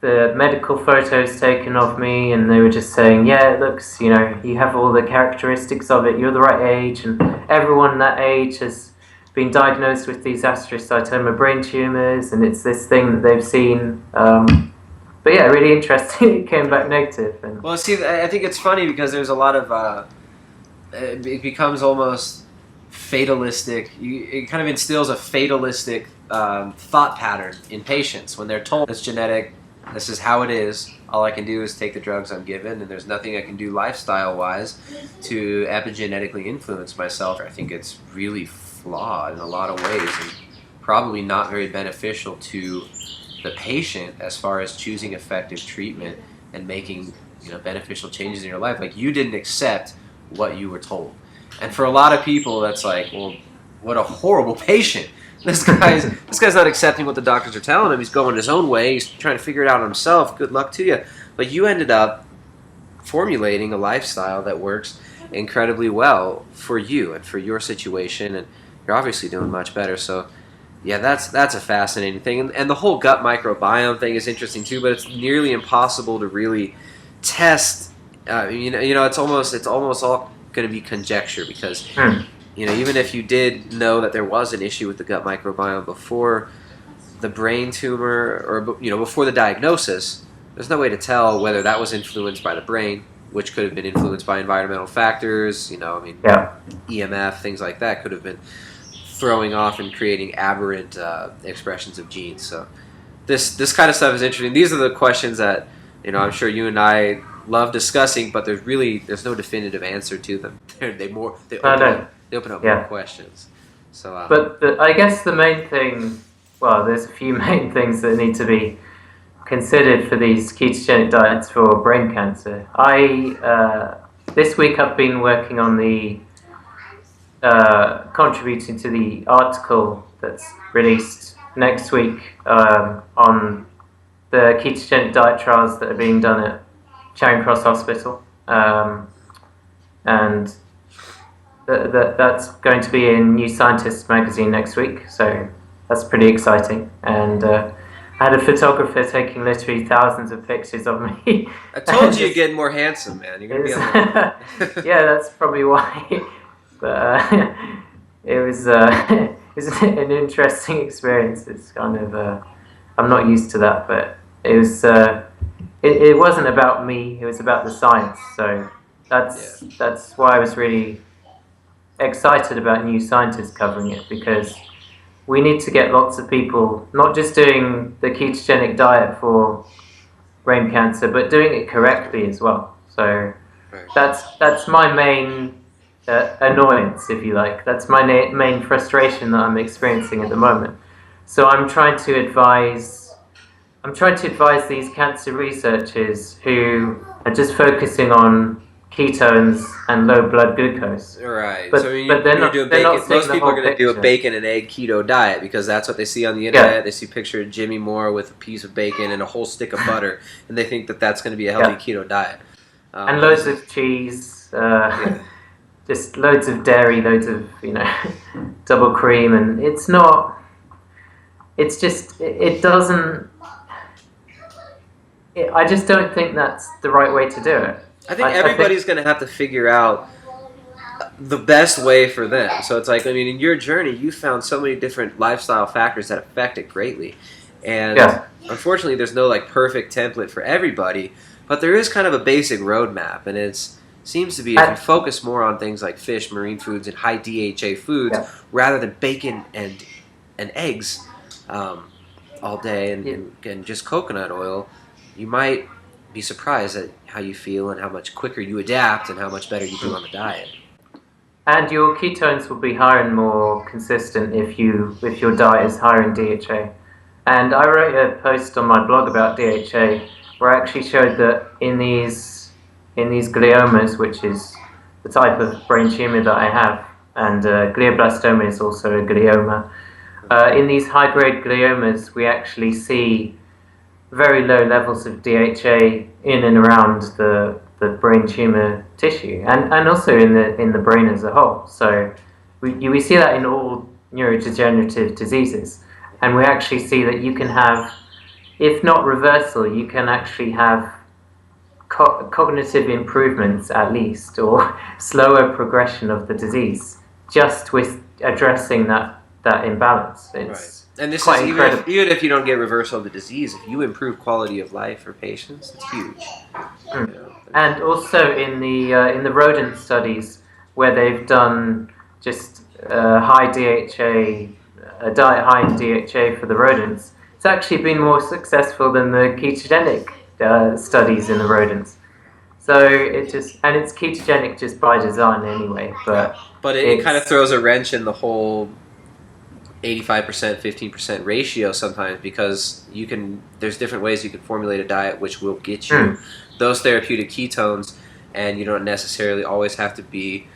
medical photos taken of me, and they were just saying, yeah, it looks, you have all the characteristics of it, you're the right age, and everyone that age has been diagnosed with these astrocytoma brain tumors, and it's this thing that they've seen. But yeah, really interesting. It came back negative. Well, see, I think it's funny because there's a lot of it becomes almost fatalistic. It kind of instills a fatalistic thought pattern in patients when they're told it's genetic, this is how it is, all I can do is take the drugs I'm given, and there's nothing I can do lifestyle-wise to epigenetically influence myself. I think it's really flawed in a lot of ways and probably not very beneficial to the patient as far as choosing effective treatment and making beneficial changes in your life. Like, you didn't accept what you were told. And for a lot of people, that's like, well, what a horrible patient. this guy's not accepting what the doctors are telling him. He's going his own way. He's trying to figure it out on himself. Good luck to you. But you ended up formulating a lifestyle that works incredibly well for you and for your situation, and you're obviously doing much better. So yeah, that's a fascinating thing, and the whole gut microbiome thing is interesting too. But it's nearly impossible to really test. It's almost all going to be conjecture because even if you did know that there was an issue with the gut microbiome before the brain tumor or before the diagnosis, there's no way to tell whether that was influenced by the brain, which could have been influenced by environmental factors. EMF, things like that could have been throwing off and creating aberrant expressions of genes. So this kind of stuff is interesting. These are the questions that I'm sure you and I love discussing, but there's no definitive answer to them. They open up more questions. So, but I guess the main thing, there's a few main things that need to be considered for these ketogenic diets for brain cancer. This week I've been working on the contributing to the article that's released next week on the ketogenic diet trials that are being done at Charing Cross Hospital, and that's going to be in New Scientist magazine next week, so that's pretty exciting. And I had a photographer taking literally thousands of pictures of me. I told you you're getting more handsome, man. You're gonna be on yeah, that's probably why. But it was an interesting experience. It's kind of I'm not used to that, but it was. It wasn't about me. It was about the science. So that's why I was really excited about New Scientist covering it, because we need to get lots of people not just doing the ketogenic diet for brain cancer, but doing it correctly as well. So that's my main annoyance, if you like. That's my main frustration that I'm experiencing at the moment. So I'm trying to advise these cancer researchers who are just focusing on ketones and low blood glucose. Right. But they're not doing they're bacon. not seeing Most the people are whole going to do a picture. bacon and egg keto diet because that's what they see on the internet. They see a picture of Jimmy Moore with a piece of bacon and a whole stick of butter, and they think that that's going to be a healthy keto diet. And loads of cheese, just loads of dairy, loads of double cream, and it's not. It's just it doesn't. I just don't think that's the right way to do it. I think everybody's going to have to figure out the best way for them. So it's like, in your journey, you found so many different lifestyle factors that affect it greatly. And unfortunately, there's no perfect template for everybody, but there is kind of a basic roadmap. And it seems to be if you focus more on things like fish, marine foods, and high DHA foods rather than bacon and eggs all day and just coconut oil, you might be surprised at how you feel and how much quicker you adapt and how much better you do on the diet. And your ketones will be higher and more consistent if your diet is higher in DHA. And I wrote a post on my blog about DHA where I actually showed that in these gliomas, which is the type of brain tumor that I have, and glioblastoma is also a glioma. In these high-grade gliomas, we actually see very low levels of DHA in and around the brain tumor tissue, and also in the brain as a whole. So we see that in all neurodegenerative diseases, and we actually see that you can have, if not reversal, you can actually have cognitive improvements at least, or slower progression of the disease, just with addressing that imbalance. It's and this quite is incredible. even if you don't get reversal of the disease, if you improve quality of life for patients, it's huge. And also in the rodent studies where they've done just high DHA, a diet high in DHA for the rodents, it's actually been more successful than the ketogenic studies in the rodents. So it's ketogenic just by design anyway. But it kind of throws a wrench in the whole 85%, 15% ratio sometimes, because there's different ways you can formulate a diet which will get you those therapeutic ketones, and you don't necessarily always have to be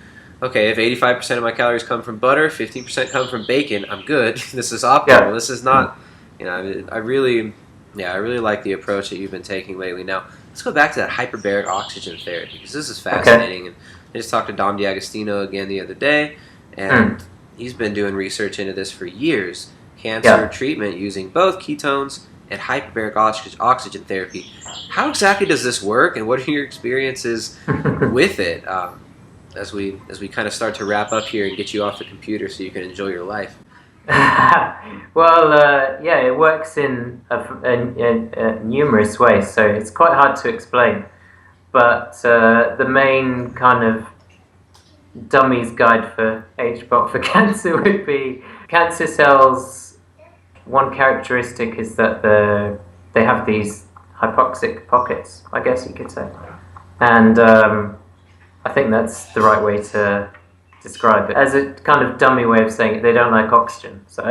okay, if 85% of my calories come from butter, 15% come from bacon, I'm good. This is optimal. Yeah. This is not, I really like the approach that you've been taking lately. Now, let's go back to that hyperbaric oxygen therapy, because this is Okay. fascinating. And I just talked to Dom D'Agostino again the other day, and he's been doing research into this for years. Cancer Yeah. treatment using both ketones and hyperbaric oxygen therapy. How exactly does this work, and what are your experiences with it? As we kind of start to wrap up here and get you off the computer so you can enjoy your life. Well, yeah, it works in numerous ways, so it's quite hard to explain. But the main kind of dummy's guide for HBOT for cancer would be cancer cells. One characteristic is that they have these hypoxic pockets, I guess you could say, and I think that's the right way to describe it. As a kind of dummy way of saying it, they don't like oxygen, so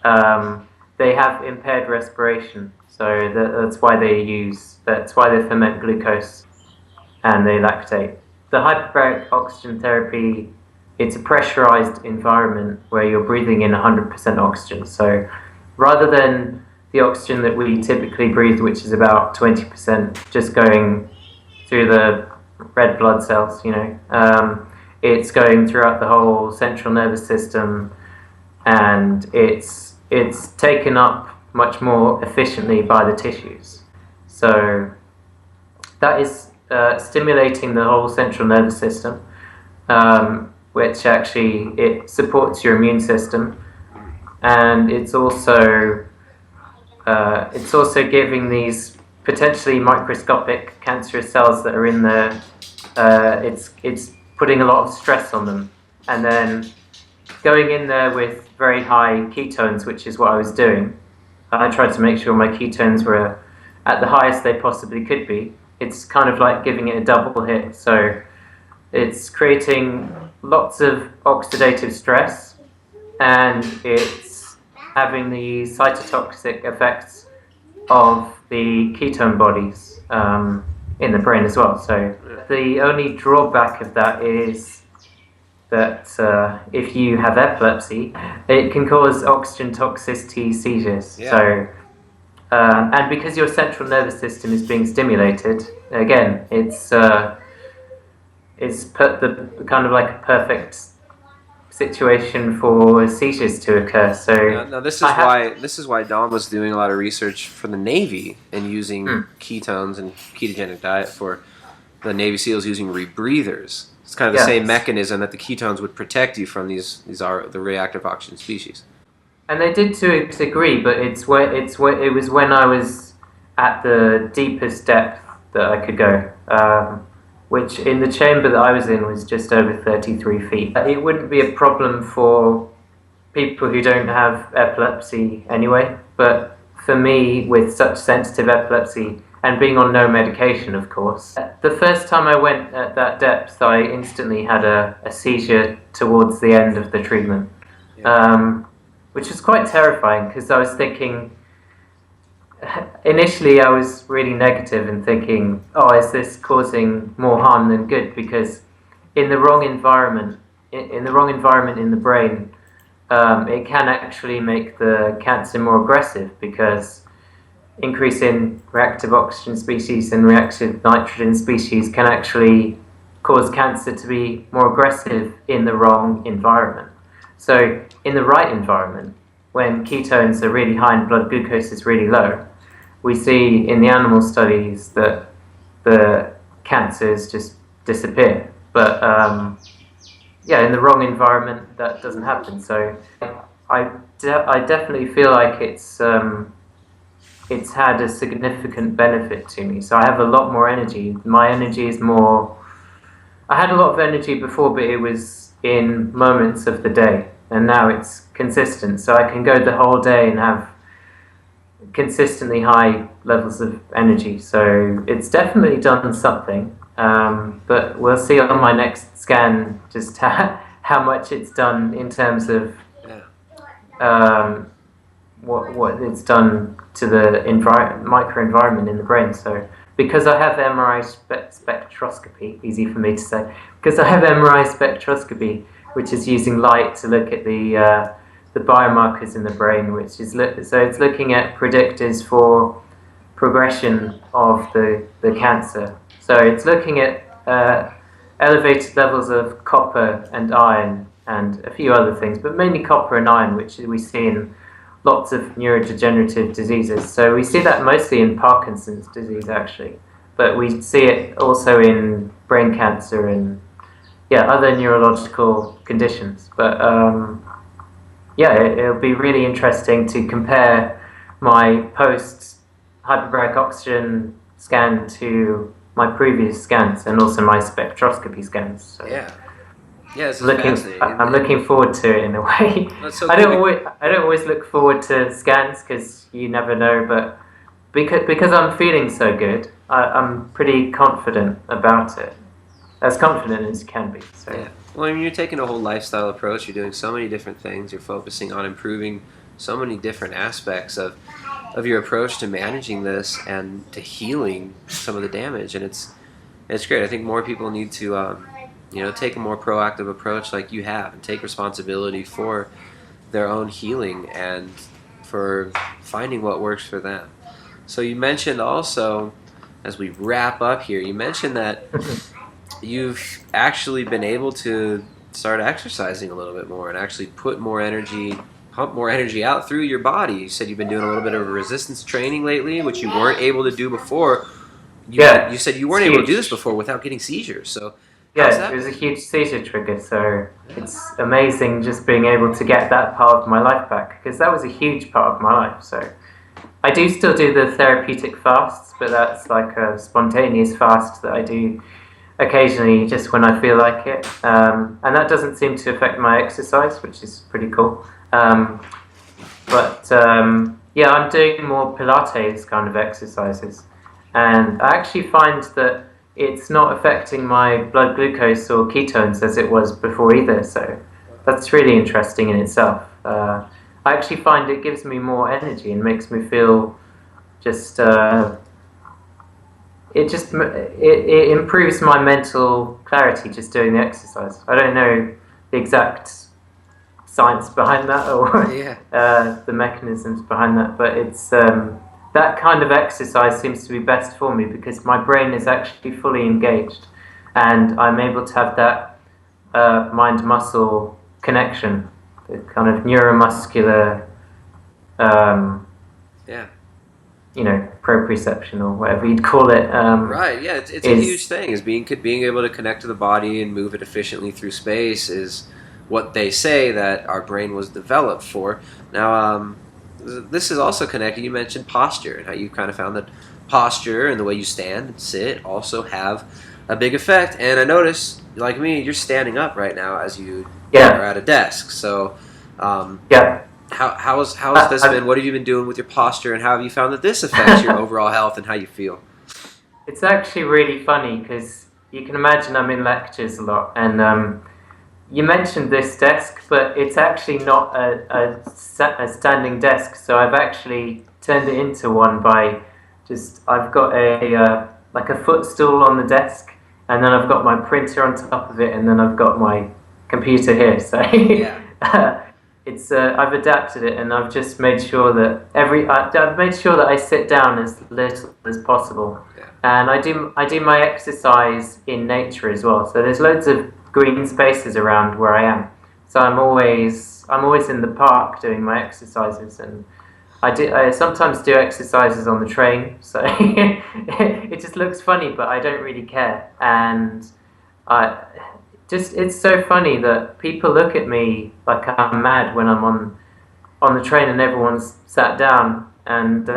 they have impaired respiration. So that's why they ferment glucose and they lactate. The hyperbaric oxygen therapy, it's a pressurized environment where you're breathing in 100% oxygen. So rather than the oxygen that we typically breathe, which is about 20%, just going through the red blood cells, it's going throughout the whole central nervous system, and it's taken up much more efficiently by the tissues. So that is stimulating the whole central nervous system, which actually it supports your immune system, and it's also giving these potentially microscopic cancerous cells that are in there. It's putting a lot of stress on them, and then going in there with very high ketones, which is what I was doing. I tried to make sure my ketones were at the highest they possibly could be. It's kind of like giving it a double hit. So it's creating lots of oxidative stress, and it's having the cytotoxic effects of the ketone bodies in the brain as well. So the only drawback of that is that if you have epilepsy, it can cause oxygen toxicity seizures. Yeah. So and because your central nervous system is being stimulated, again, it's put the kind of like a perfect situation for seizures to occur. So now this is why Dom was doing a lot of research for the Navy and using ketones and ketogenic diet for the Navy SEALs using rebreathers. It's kind of the same mechanism that the ketones would protect you from these are the reactive oxygen species. And they did to a degree, but it was when I was at the deepest depth that I could go, which in the chamber that I was in was just over 33 feet. It wouldn't be a problem for people who don't have epilepsy anyway, but for me, with such sensitive epilepsy and being on no medication, of course, the first time I went at that depth, I instantly had a seizure towards the end of the treatment. Which was quite terrifying, because I was thinking, initially I was really negative and thinking, oh, is this causing more harm than good? Because in the wrong environment, in the brain, it can actually make the cancer more aggressive, because increase in reactive oxygen species and reactive nitrogen species can actually cause cancer to be more aggressive in the wrong environment. So in the right environment, when ketones are really high and blood glucose is really low, we see in the animal studies that the cancers just disappear. But in the wrong environment, that doesn't happen. So I definitely feel like it's had a significant benefit to me. So I have a lot more energy. My energy is more... I had a lot of energy before, but it was in moments of the day, and now it's consistent, so I can go the whole day and have consistently high levels of energy. So it's definitely done something, but we'll see on my next scan just how much it's done in terms of what it's done to the microenvironment in the brain. So because I have MRI spectroscopy, easy for me to say, because I have MRI spectroscopy, which is using light to look at the biomarkers in the brain, which is so it's looking at predictors for progression of the cancer. So it's looking at elevated levels of copper and iron and a few other things, but mainly copper and iron, which we see in lots of neurodegenerative diseases. So we see that mostly in Parkinson's disease, actually, but we see it also in brain cancer and other neurological conditions. But it'll be really interesting to compare my post-hyperbaric oxygen scan to my previous scans and also my spectroscopy scans. So this is fascinating. I'm looking forward to it in a way. So I don't always look forward to scans because you never know, but because I'm feeling so good, I'm pretty confident about it. As confident as you can be. So. Yeah. Well, I mean, you're taking a whole lifestyle approach. You're doing so many different things. You're focusing on improving so many different aspects of your approach to managing this and to healing some of the damage. And it's great. I think more people need to take a more proactive approach like you have and take responsibility for their own healing and for finding what works for them. So you mentioned also, as we wrap up here, you mentioned that you've actually been able to start exercising a little bit more and actually pump more energy out through your body. You said you've been doing a little bit of resistance training lately, which you weren't able to do before. You said you weren't able to do this before without getting seizures. So it was a huge seizure trigger. So it's amazing just being able to get that part of my life back, because that was a huge part of my life. So I do still do the therapeutic fasts, but that's like a spontaneous fast that I do occasionally just when I feel like it, and that doesn't seem to affect my exercise, which is pretty cool. I'm doing more Pilates kind of exercises, and I actually find that it's not affecting my blood glucose or ketones as it was before either, so that's really interesting in itself. I actually find it gives me more energy and makes me feel just it improves my mental clarity just doing the exercise. I don't know the exact science behind that or the mechanisms behind that, but it's that kind of exercise seems to be best for me because my brain is actually fully engaged and I'm able to have that mind-muscle connection, the kind of neuromuscular proprioception or whatever you'd call it. Right, yeah, it's a huge thing. Is being able to connect to the body and move it efficiently through space is what they say that our brain was developed for. Now, this is also connected. You mentioned posture and how you kind of found that posture and the way you stand and sit also have a big effect. And I notice, like me, you're standing up right now as you are at a desk. So, How has this been? What have you been doing with your posture, and how have you found that this affects your overall health and how you feel? It's actually really funny because you can imagine I'm in lectures a lot, and you mentioned this desk, but it's actually not a standing desk. So I've actually turned it into one by I've got a footstool on the desk, and then I've got my printer on top of it, and then I've got my computer here. So I've adapted it, and I've just made sure that I've made sure that I sit down as little as possible, and I do my exercise in nature as well. So there's loads of green spaces around where I am, so I'm always in the park doing my exercises, and I sometimes do exercises on the train. So it just looks funny, but I don't really care, and it's so funny that people look at me like I'm mad when I'm on the train and everyone's sat down, and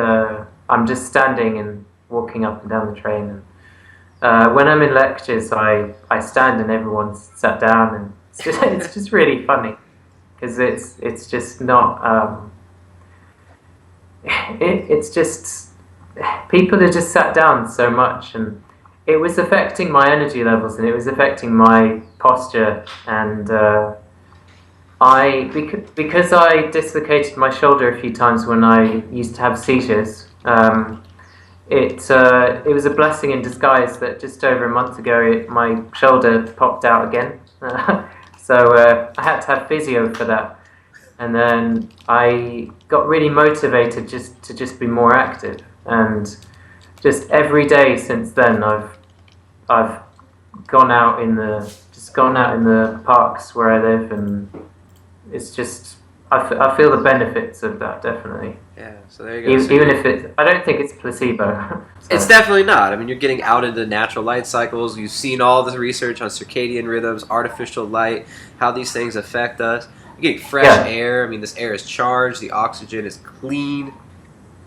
I'm just standing and walking up and down the train. And when I'm in lectures, I stand and everyone's sat down, and it's just really funny because it's just not. It's just people are just sat down so much, and it was affecting my energy levels and it was affecting my posture, and because I dislocated my shoulder a few times when I used to have seizures, it was a blessing in disguise that just over a month ago my shoulder popped out again. So I had to have physio for that, and then I got really motivated just to be more active, and just every day since then I've gone out in the parks where I live, and it's just I feel the benefits of that, definitely. Yeah, so there you go. Even if I don't think it's placebo. So. It's definitely not. I mean, you're getting out into natural light cycles. You've seen all the research on circadian rhythms, artificial light, how these things affect us. You're getting fresh air. I mean, this air is charged. The oxygen is clean.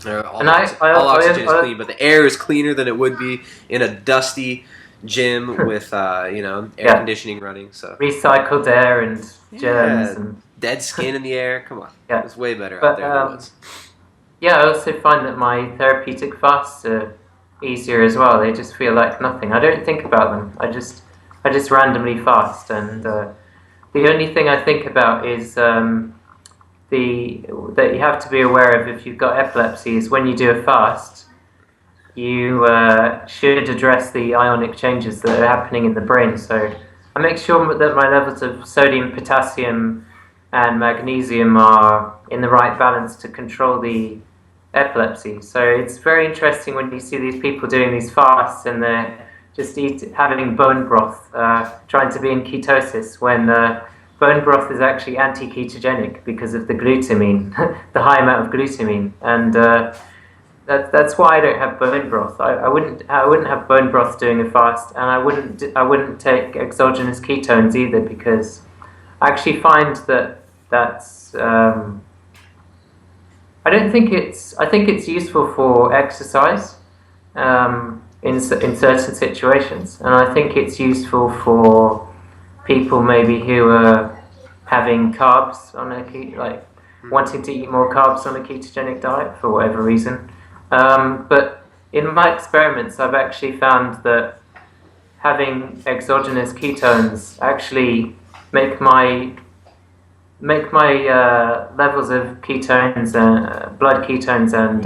All oxygen is clean, but the air is cleaner than it would be in a dusty gym with air conditioning running. So recycled air and germs and dead skin in the air. Come on, it's way better but, out there than it was. Yeah, I also find that my therapeutic fasts are easier as well. They just feel like nothing. I don't think about them. I just randomly fast, and the only thing I think about is that you have to be aware of if you've got epilepsy is when you do a fast, you should address the ionic changes that are happening in the brain. So I make sure that my levels of sodium, potassium, and magnesium are in the right balance to control the epilepsy. So it's very interesting when you see these people doing these fasts and they're just having bone broth, trying to be in ketosis, when bone broth is actually anti-ketogenic because of the glutamine, the high amount of glutamine, and that's why I don't have bone broth. I wouldn't have bone broth doing a fast, and I wouldn't take exogenous ketones either, because I actually find that's I think it's useful for exercise in certain situations, and I think it's useful for people maybe who are having carbs on wanting to eat more carbs on a ketogenic diet for whatever reason. But in my experiments, I've actually found that having exogenous ketones actually make my levels of ketones, blood ketones, and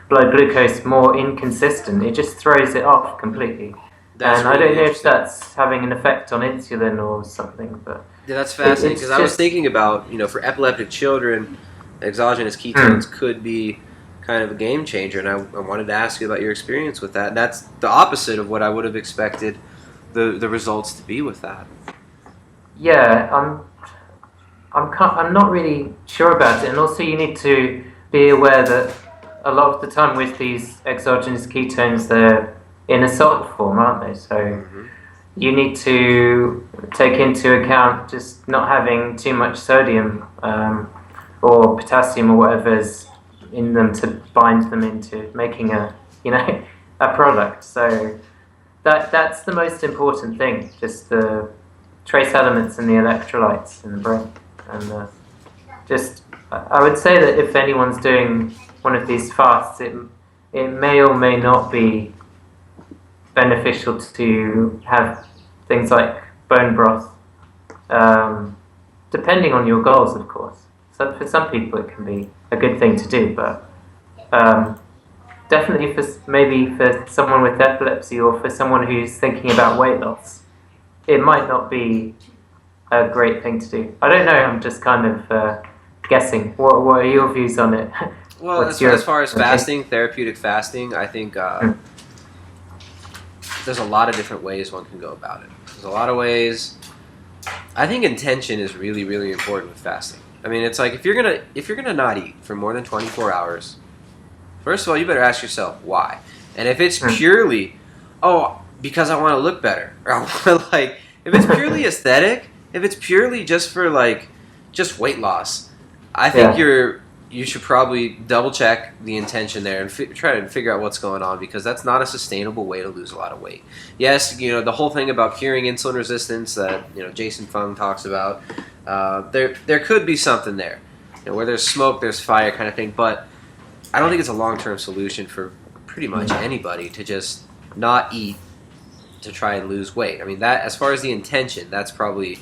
blood glucose more inconsistent. It just throws it off completely. And I don't know if that's having an effect on insulin or something. But yeah, that's fascinating, because I was thinking about, for epileptic children, exogenous ketones could be kind of a game changer, and I wanted to ask you about your experience with that. And that's the opposite of what I would have expected the results to be with that. Yeah, I'm not really sure about it, and also you need to be aware that a lot of the time with these exogenous ketones, they're in a salt form, aren't they? So you need to take into account just not having too much sodium or potassium or whatever's in them to bind them into making a product. So that's the most important thing, just the trace elements and the electrolytes in the brain. And I would say that if anyone's doing one of these fasts, it may or may not be beneficial to have things like bone broth, depending on your goals, of course. So for some people it can be a good thing to do, but definitely for someone with epilepsy or for someone who's thinking about weight loss, it might not be a great thing to do. I don't know, I'm just kind of guessing. What are your views on it? Well, as far as fasting, therapeutic fasting, I think there's a lot of different ways one can go about it. There's a lot of ways. I think intention is really, really important with fasting. I mean, it's like if you're gonna not eat for more than 24 hours, first of all, you better ask yourself why. And if it's purely, because I want to look better, or I want if it's purely aesthetic, if it's purely just for just weight loss, I think you should probably double check the intention there and try to figure out what's going on, because that's not a sustainable way to lose a lot of weight. Yes, the whole thing about curing insulin resistance that Jason Fung talks about, there could be something there. Where there's smoke, there's fire kind of thing, but I don't think it's a long-term solution for pretty much anybody to just not eat to try and lose weight. I mean, that, as far as the intention, that's probably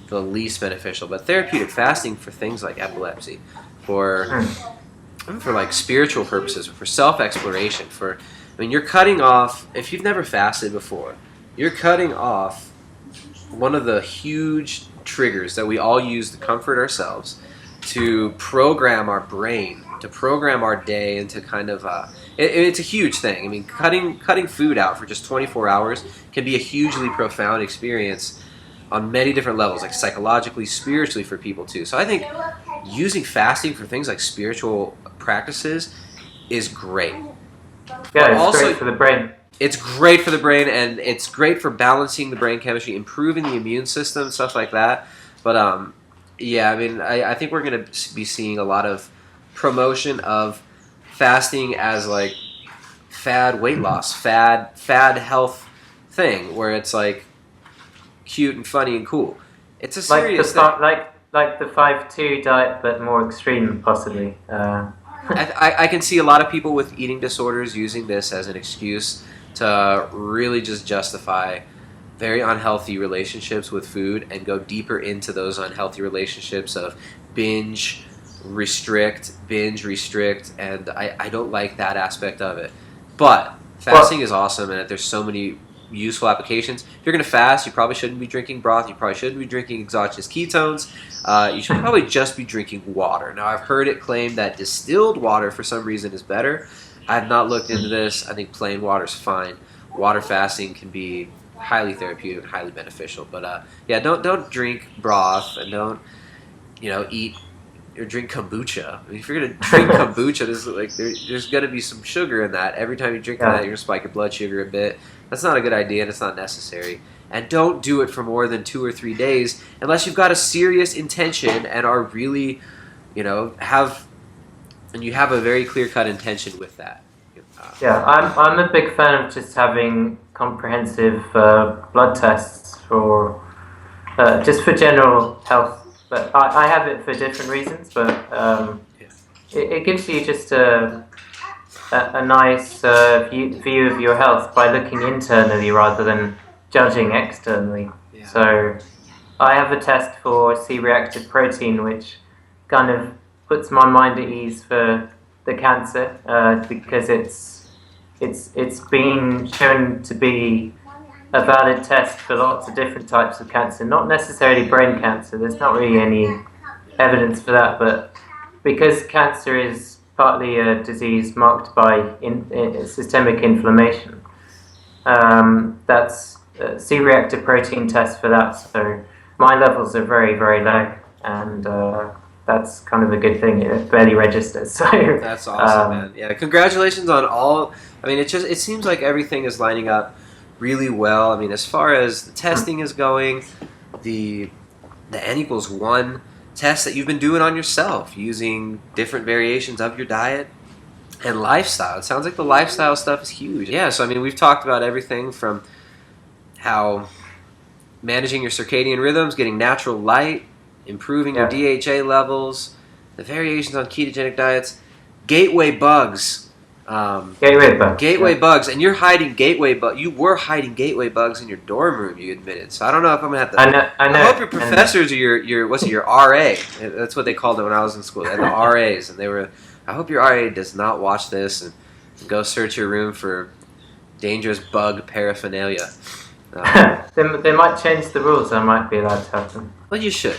the least beneficial. But therapeutic fasting for things like epilepsy, for for like spiritual purposes, for self-exploration, you're cutting off, if you've never fasted before, you're cutting off one of the huge triggers that we all use to comfort ourselves, to program our brain, to program our day into kind of it's a huge thing. I mean, cutting food out for just 24 hours can be a hugely profound experience on many different levels, like psychologically, spiritually for people too. So I think using fasting for things like spiritual practices is great. Yeah, it's also great for the brain. It's great for the brain, and it's great for balancing the brain chemistry, improving the immune system, stuff like that. But yeah, I mean, I think we're going to be seeing a lot of promotion of fasting as like fad weight loss, fad health thing, where it's like cute and funny and cool. It's a serious thing. Like the 5-2 diet, but more extreme, possibly. I can see a lot of people with eating disorders using this as an excuse to really just justify very unhealthy relationships with food and go deeper into those unhealthy relationships of binge, restrict, and I don't like that aspect of it. But fasting is awesome, and there's so many useful applications. If you're going to fast, you probably shouldn't be drinking broth. You probably shouldn't be drinking exogenous ketones. You should probably just be drinking water. Now, I've heard it claimed that distilled water for some reason is better. I have not looked into this. I think plain water is fine. Water fasting can be highly therapeutic and highly beneficial. But yeah, don't drink broth, and don't eat or drink kombucha. I mean, if you're gonna drink kombucha, there's gonna be some sugar in that. Every time you drink that, you're gonna spike your blood sugar a bit. That's not a good idea, and it's not necessary. And don't do it for more than 2 or 3 days unless you've got a serious intention and are really, have a very clear-cut intention with that. Yeah, I'm a big fan of just having comprehensive blood tests for just for general health. But I have it for different reasons. But it gives you just a nice view of your health by looking internally rather than judging externally. Yeah. So I have a test for C-reactive protein, which kind of puts my mind at ease for the cancer because it's been shown to be a valid test for lots of different types of cancer, not necessarily brain cancer. There's not really any evidence for that, but because cancer is partly a disease marked by systemic inflammation, that's a C-reactive protein test for that. So my levels are very, very low, and that's kind of a good thing. It barely registers. So that's awesome, man. Yeah, congratulations on all. I mean, it seems like everything is lining up really well. I mean, as far as the testing is going, the N=1 test that you've been doing on yourself using different variations of your diet and lifestyle. It sounds like the lifestyle stuff is huge. Yeah, so I mean, we've talked about everything from how managing your circadian rhythms, getting natural light, improving your DHA levels, the variations on ketogenic diets, gateway bugs. Gateway bugs, and you're hiding gateway bugs. You were hiding gateway bugs in your dorm room. You admitted. So I don't know if I'm gonna have to. I know. I hope your professors are your what's it, your RA? That's what they called it when I was in school. They had the RAs, and they were. I hope your RA does not watch this and go search your room for dangerous bug paraphernalia. They might change the rules. I might be allowed to have them. Well, you should,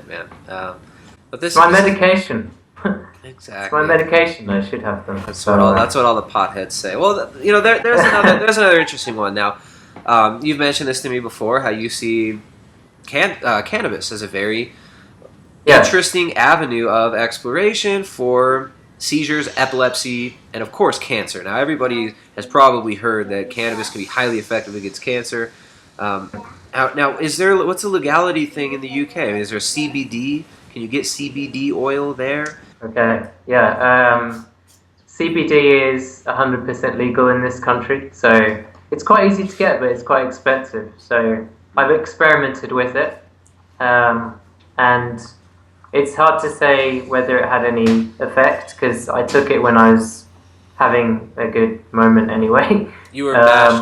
man. But this my medication. Exactly. It's my medication. I should have them. That's what all the potheads say. Well, there's another interesting one. Now, you've mentioned this to me before. How you see cannabis as a very interesting avenue of exploration for seizures, epilepsy, and of course cancer. Now, everybody has probably heard that cannabis can be highly effective against cancer. Now, what's the legality thing in the UK? I mean, is there CBD? Can you get CBD oil there? Okay, yeah. CBD is 100% legal in this country, so it's quite easy to get, but it's quite expensive. So I've experimented with it, and it's hard to say whether it had any effect because I took it when I was having a good moment anyway. You were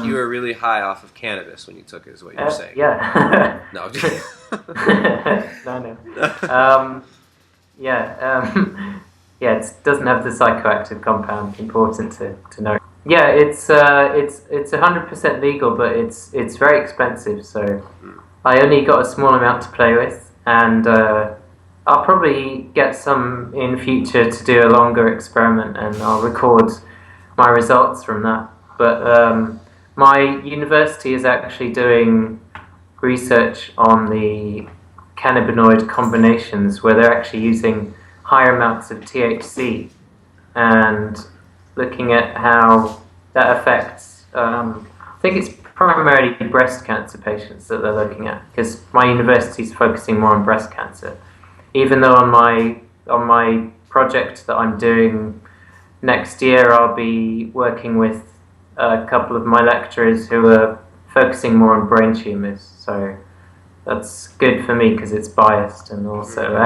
you were really high off of cannabis when you took it, is what you're saying. Yeah. No. No. yeah, it doesn't have the psychoactive compound. Important to know. Yeah, it's 100% legal, but it's very expensive. So I only got a small amount to play with, and I'll probably get some in future to do a longer experiment, and I'll record my results from that. But my university is actually doing research on the cannabinoid combinations where they're actually using higher amounts of THC and looking at how that affects. I think it's primarily breast cancer patients that they're looking at, because my university is focusing more on breast cancer. Even though on my project that I'm doing next year, I'll be working with a couple of my lecturers who are focusing more on brain tumors. So that's good for me because it's biased, and also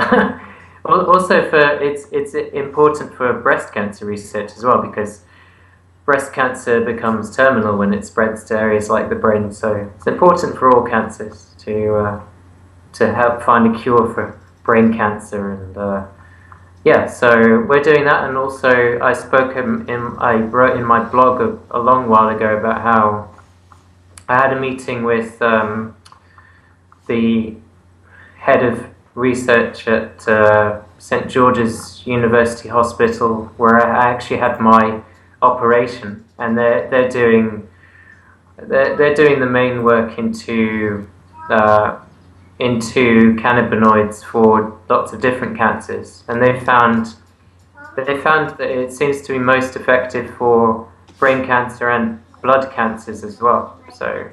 also for it's important for breast cancer research as well, because breast cancer becomes terminal when it spreads to areas like the brain. So it's important for all cancers to help find a cure for brain cancer. And yeah, so we're doing that. And also I wrote in my blog a long while ago about how I had a meeting with the head of research at St George's University Hospital, where I actually had my operation, and they're doing the main work into cannabinoids for lots of different cancers, and they found that it seems to be most effective for brain cancer and blood cancers as well. So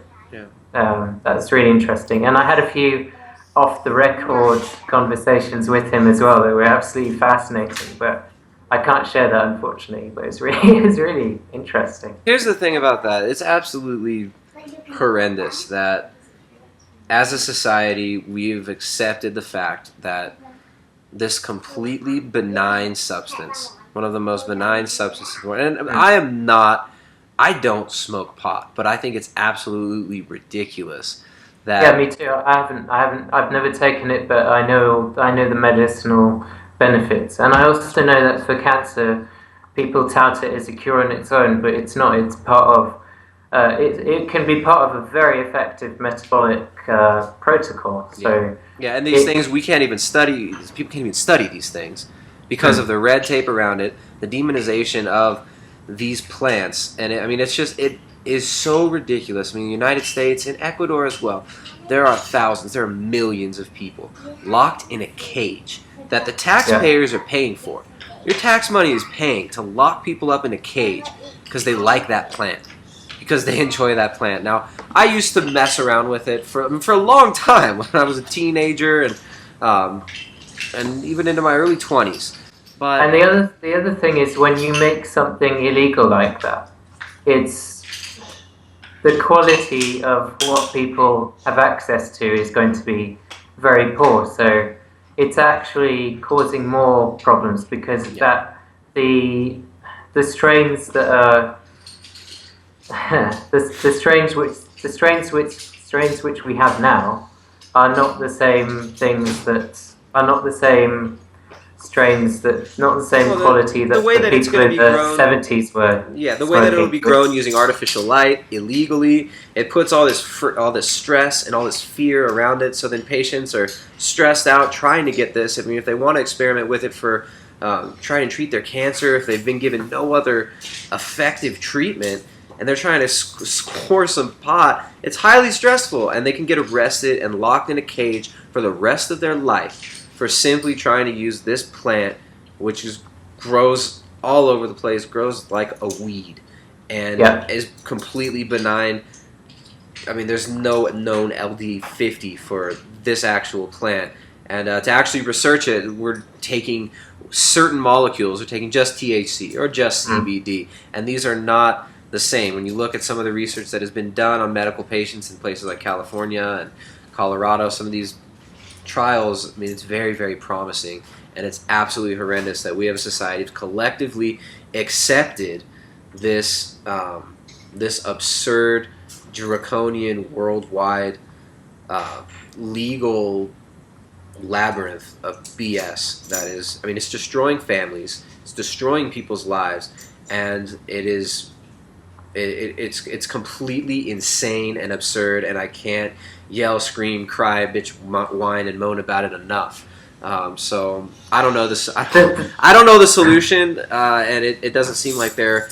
that's really interesting. And I had a few off-the-record conversations with him as well that were absolutely fascinating, but I can't share that, unfortunately. But it's really interesting. Here's the thing about that. It's absolutely horrendous that as a society we've accepted the fact that this completely benign substance, one of the most benign substances, and I don't smoke pot, but I think it's absolutely ridiculous that... Yeah, me too. I've never taken it, but I know the medicinal benefits, and I also know that for cancer, people tout it as a cure on its own, but it's not. It's part of it can be part of a very effective metabolic protocol. So yeah, and these things we can't even study. People can't even study these things because of the red tape around it, the demonization of these plants, and it is so ridiculous. I mean, the United States and Ecuador as well, there are millions of people locked in a cage that the taxpayers are paying for. Your tax money is paying to lock people up in a cage because they like that plant, because they enjoy that plant. Now, I used to mess around with it for a long time when I was a teenager and even into my early 20s. But and the other thing is, when you make something illegal like that, it's the quality of what people have access to is going to be very poor. So it's actually causing more problems, because that the strains that are the strains which we have now are not the same things that are not the same strains that not the same quality that the people in the 70s were. Yeah, the way that it'll be grown using artificial light illegally, it puts all this stress and all this fear around it. So then patients are stressed out trying to get this. I mean, if they want to experiment with it for trying to treat their cancer, if they've been given no other effective treatment, and they're trying to score some pot, it's highly stressful, and they can get arrested and locked in a cage for the rest of their life for simply trying to use this plant, which grows all over the place, grows like a weed, and is completely benign. I mean, there's no known LD50 for this actual plant. And to actually research it, we're taking certain molecules, we're taking just THC or just CBD, and these are not the same. When you look at some of the research that has been done on medical patients in places like California and Colorado, some of these trials, I mean, it's very, very promising, and it's absolutely horrendous that we have a society that's collectively accepted this this absurd, draconian, worldwide, legal labyrinth of BS that is, I mean, it's destroying families, it's destroying people's lives, and it's completely insane and absurd, and I can't yell, scream, cry, bitch, whine, and moan about it enough. So I don't know this. I don't know the solution, and it doesn't seem like there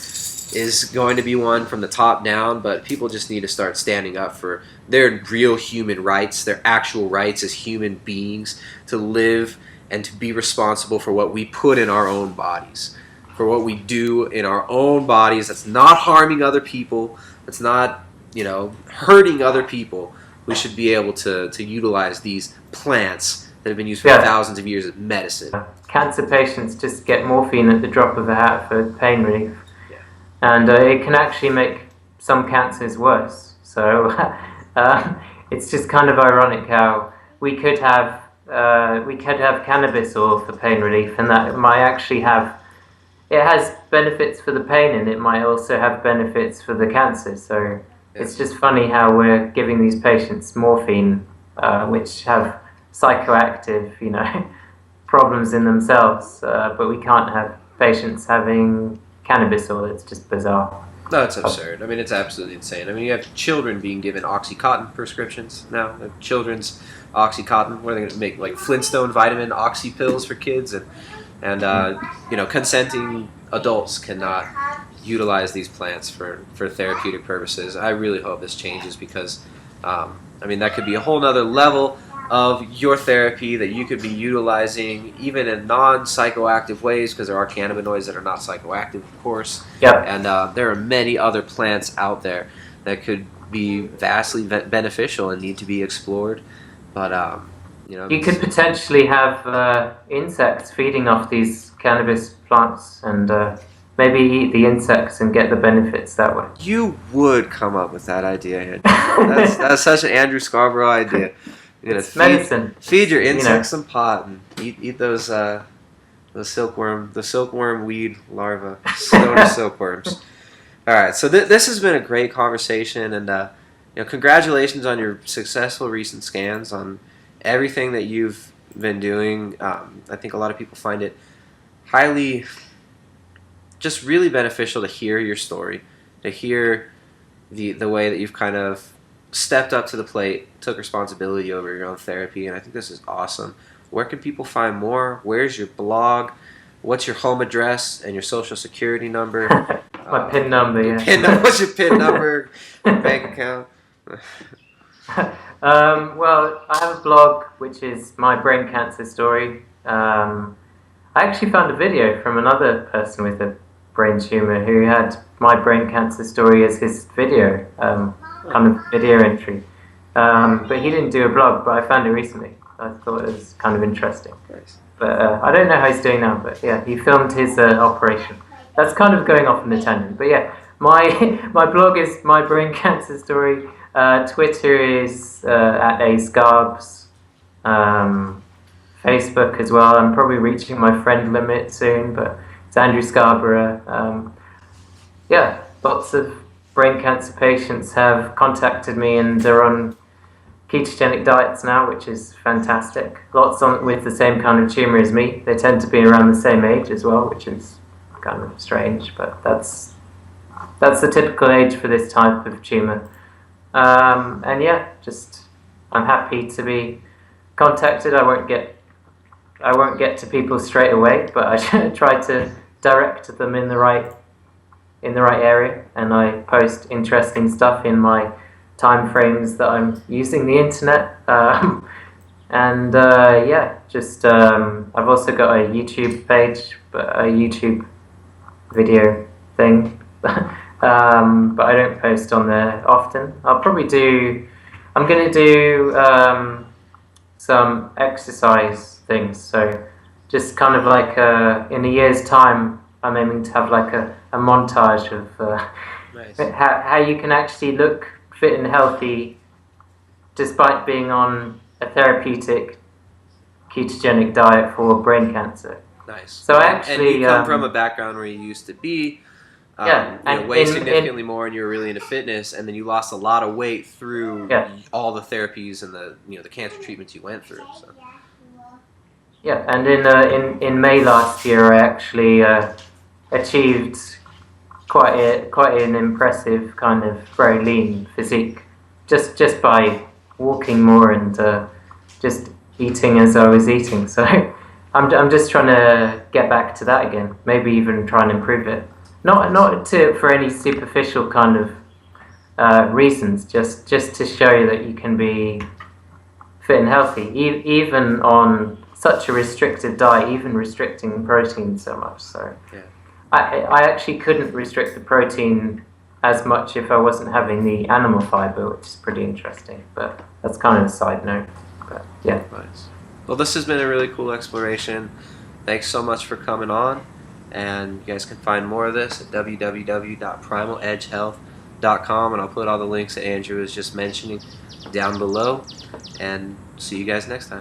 is going to be one from the top down. But people just need to start standing up for their real human rights, their actual rights as human beings to live and to be responsible for what we put in our own bodies, for what we do in our own bodies. That's not harming other people. That's not, hurting other people. We should be able to utilize these plants that have been used for thousands of years as medicine. Cancer patients just get morphine at the drop of a hat for pain relief, and it can actually make some cancers worse. So it's just kind of ironic how we could have cannabis oil for pain relief, and that might actually it has benefits for the pain, and it might also have benefits for the cancer. So it's just funny how we're giving these patients morphine, which have psychoactive, problems in themselves, but we can't have patients having cannabis oil. It's just bizarre. No, it's absurd. I mean, it's absolutely insane. I mean, you have children being given OxyContin prescriptions now. Children's OxyContin, where they're going to make like Flintstone vitamin oxy pills for kids, and consenting adults cannot utilize these plants for therapeutic purposes. I really hope this changes because, that could be a whole nother level of your therapy that you could be utilizing even in non-psychoactive ways, because there are cannabinoids that are not psychoactive, of course. Yep. And there are many other plants out there that could be vastly beneficial and need to be explored. But, you could potentially have insects feeding off these cannabis plants and maybe eat the insects and get the benefits that way. You would come up with that idea, Andrew. That's such an Andrew Scarborough idea. It's medicine. Feed your insects some pot and eat those silkworm weed larvae, stoner silkworms. All right, so this has been a great conversation, and congratulations on your successful recent scans, on everything that you've been doing. I think a lot of people find it highly, just really beneficial to hear your story, to hear the way that you've kind of stepped up to the plate, took responsibility over your own therapy, and I think this is awesome. Where can people find more? Where's your blog? What's your home address and your social security number? My PIN number, What's your PIN number? Bank account? Well, I have a blog which is my brain cancer story. I actually found a video from another person with a brain tumor who had my brain cancer story as his video, kind of video entry. But he didn't do a blog, but I found it recently. I thought it was kind of interesting. Nice. But I don't know how he's doing now, but yeah, he filmed his operation. That's kind of going off on a tangent. But yeah, my blog is my brain cancer story. Twitter is at @scarbs. Facebook as well. I'm probably reaching my friend limit soon, but it's Andrew Scarborough. Lots of brain cancer patients have contacted me and they're on ketogenic diets now, which is fantastic. Lots with the same kind of tumor as me. They tend to be around the same age as well, which is kind of strange, but that's the typical age for this type of tumor. I'm happy to be contacted. I won't get to people straight away, but I try to direct them in the right area, and I post interesting stuff in my time frames that I'm using the internet. I've also got a YouTube page, but a YouTube video thing. But I don't post on there often. I'm going to do some exercise things. So just kind of like in a year's time, I'm aiming to have like a montage of Nice. how you can actually look fit and healthy despite being on a therapeutic ketogenic diet for brain cancer. Nice. So actually, and you come from a background where you used to be way significantly more, and you were really into fitness, and then you lost a lot of weight through all the therapies and the cancer treatments you went through. So. Yeah, and in May last year, I actually achieved quite an impressive kind of very lean physique, just by walking more and just eating as I was eating. So I'm just trying to get back to that again. Maybe even try and improve it. Not for any superficial kind of reasons. Just to show you that you can be fit and healthy, even on such a restricted diet, even restricting protein so much. So Yeah. I actually couldn't restrict the protein as much if I wasn't having the animal fiber, which is pretty interesting. But that's kind of a side note. But yeah. Nice. Well, this has been a really cool exploration. Thanks so much for coming on. And you guys can find more of this at www.primaledgehealth.com, and I'll put all the links that Andrew was just mentioning down below. And see you guys next time.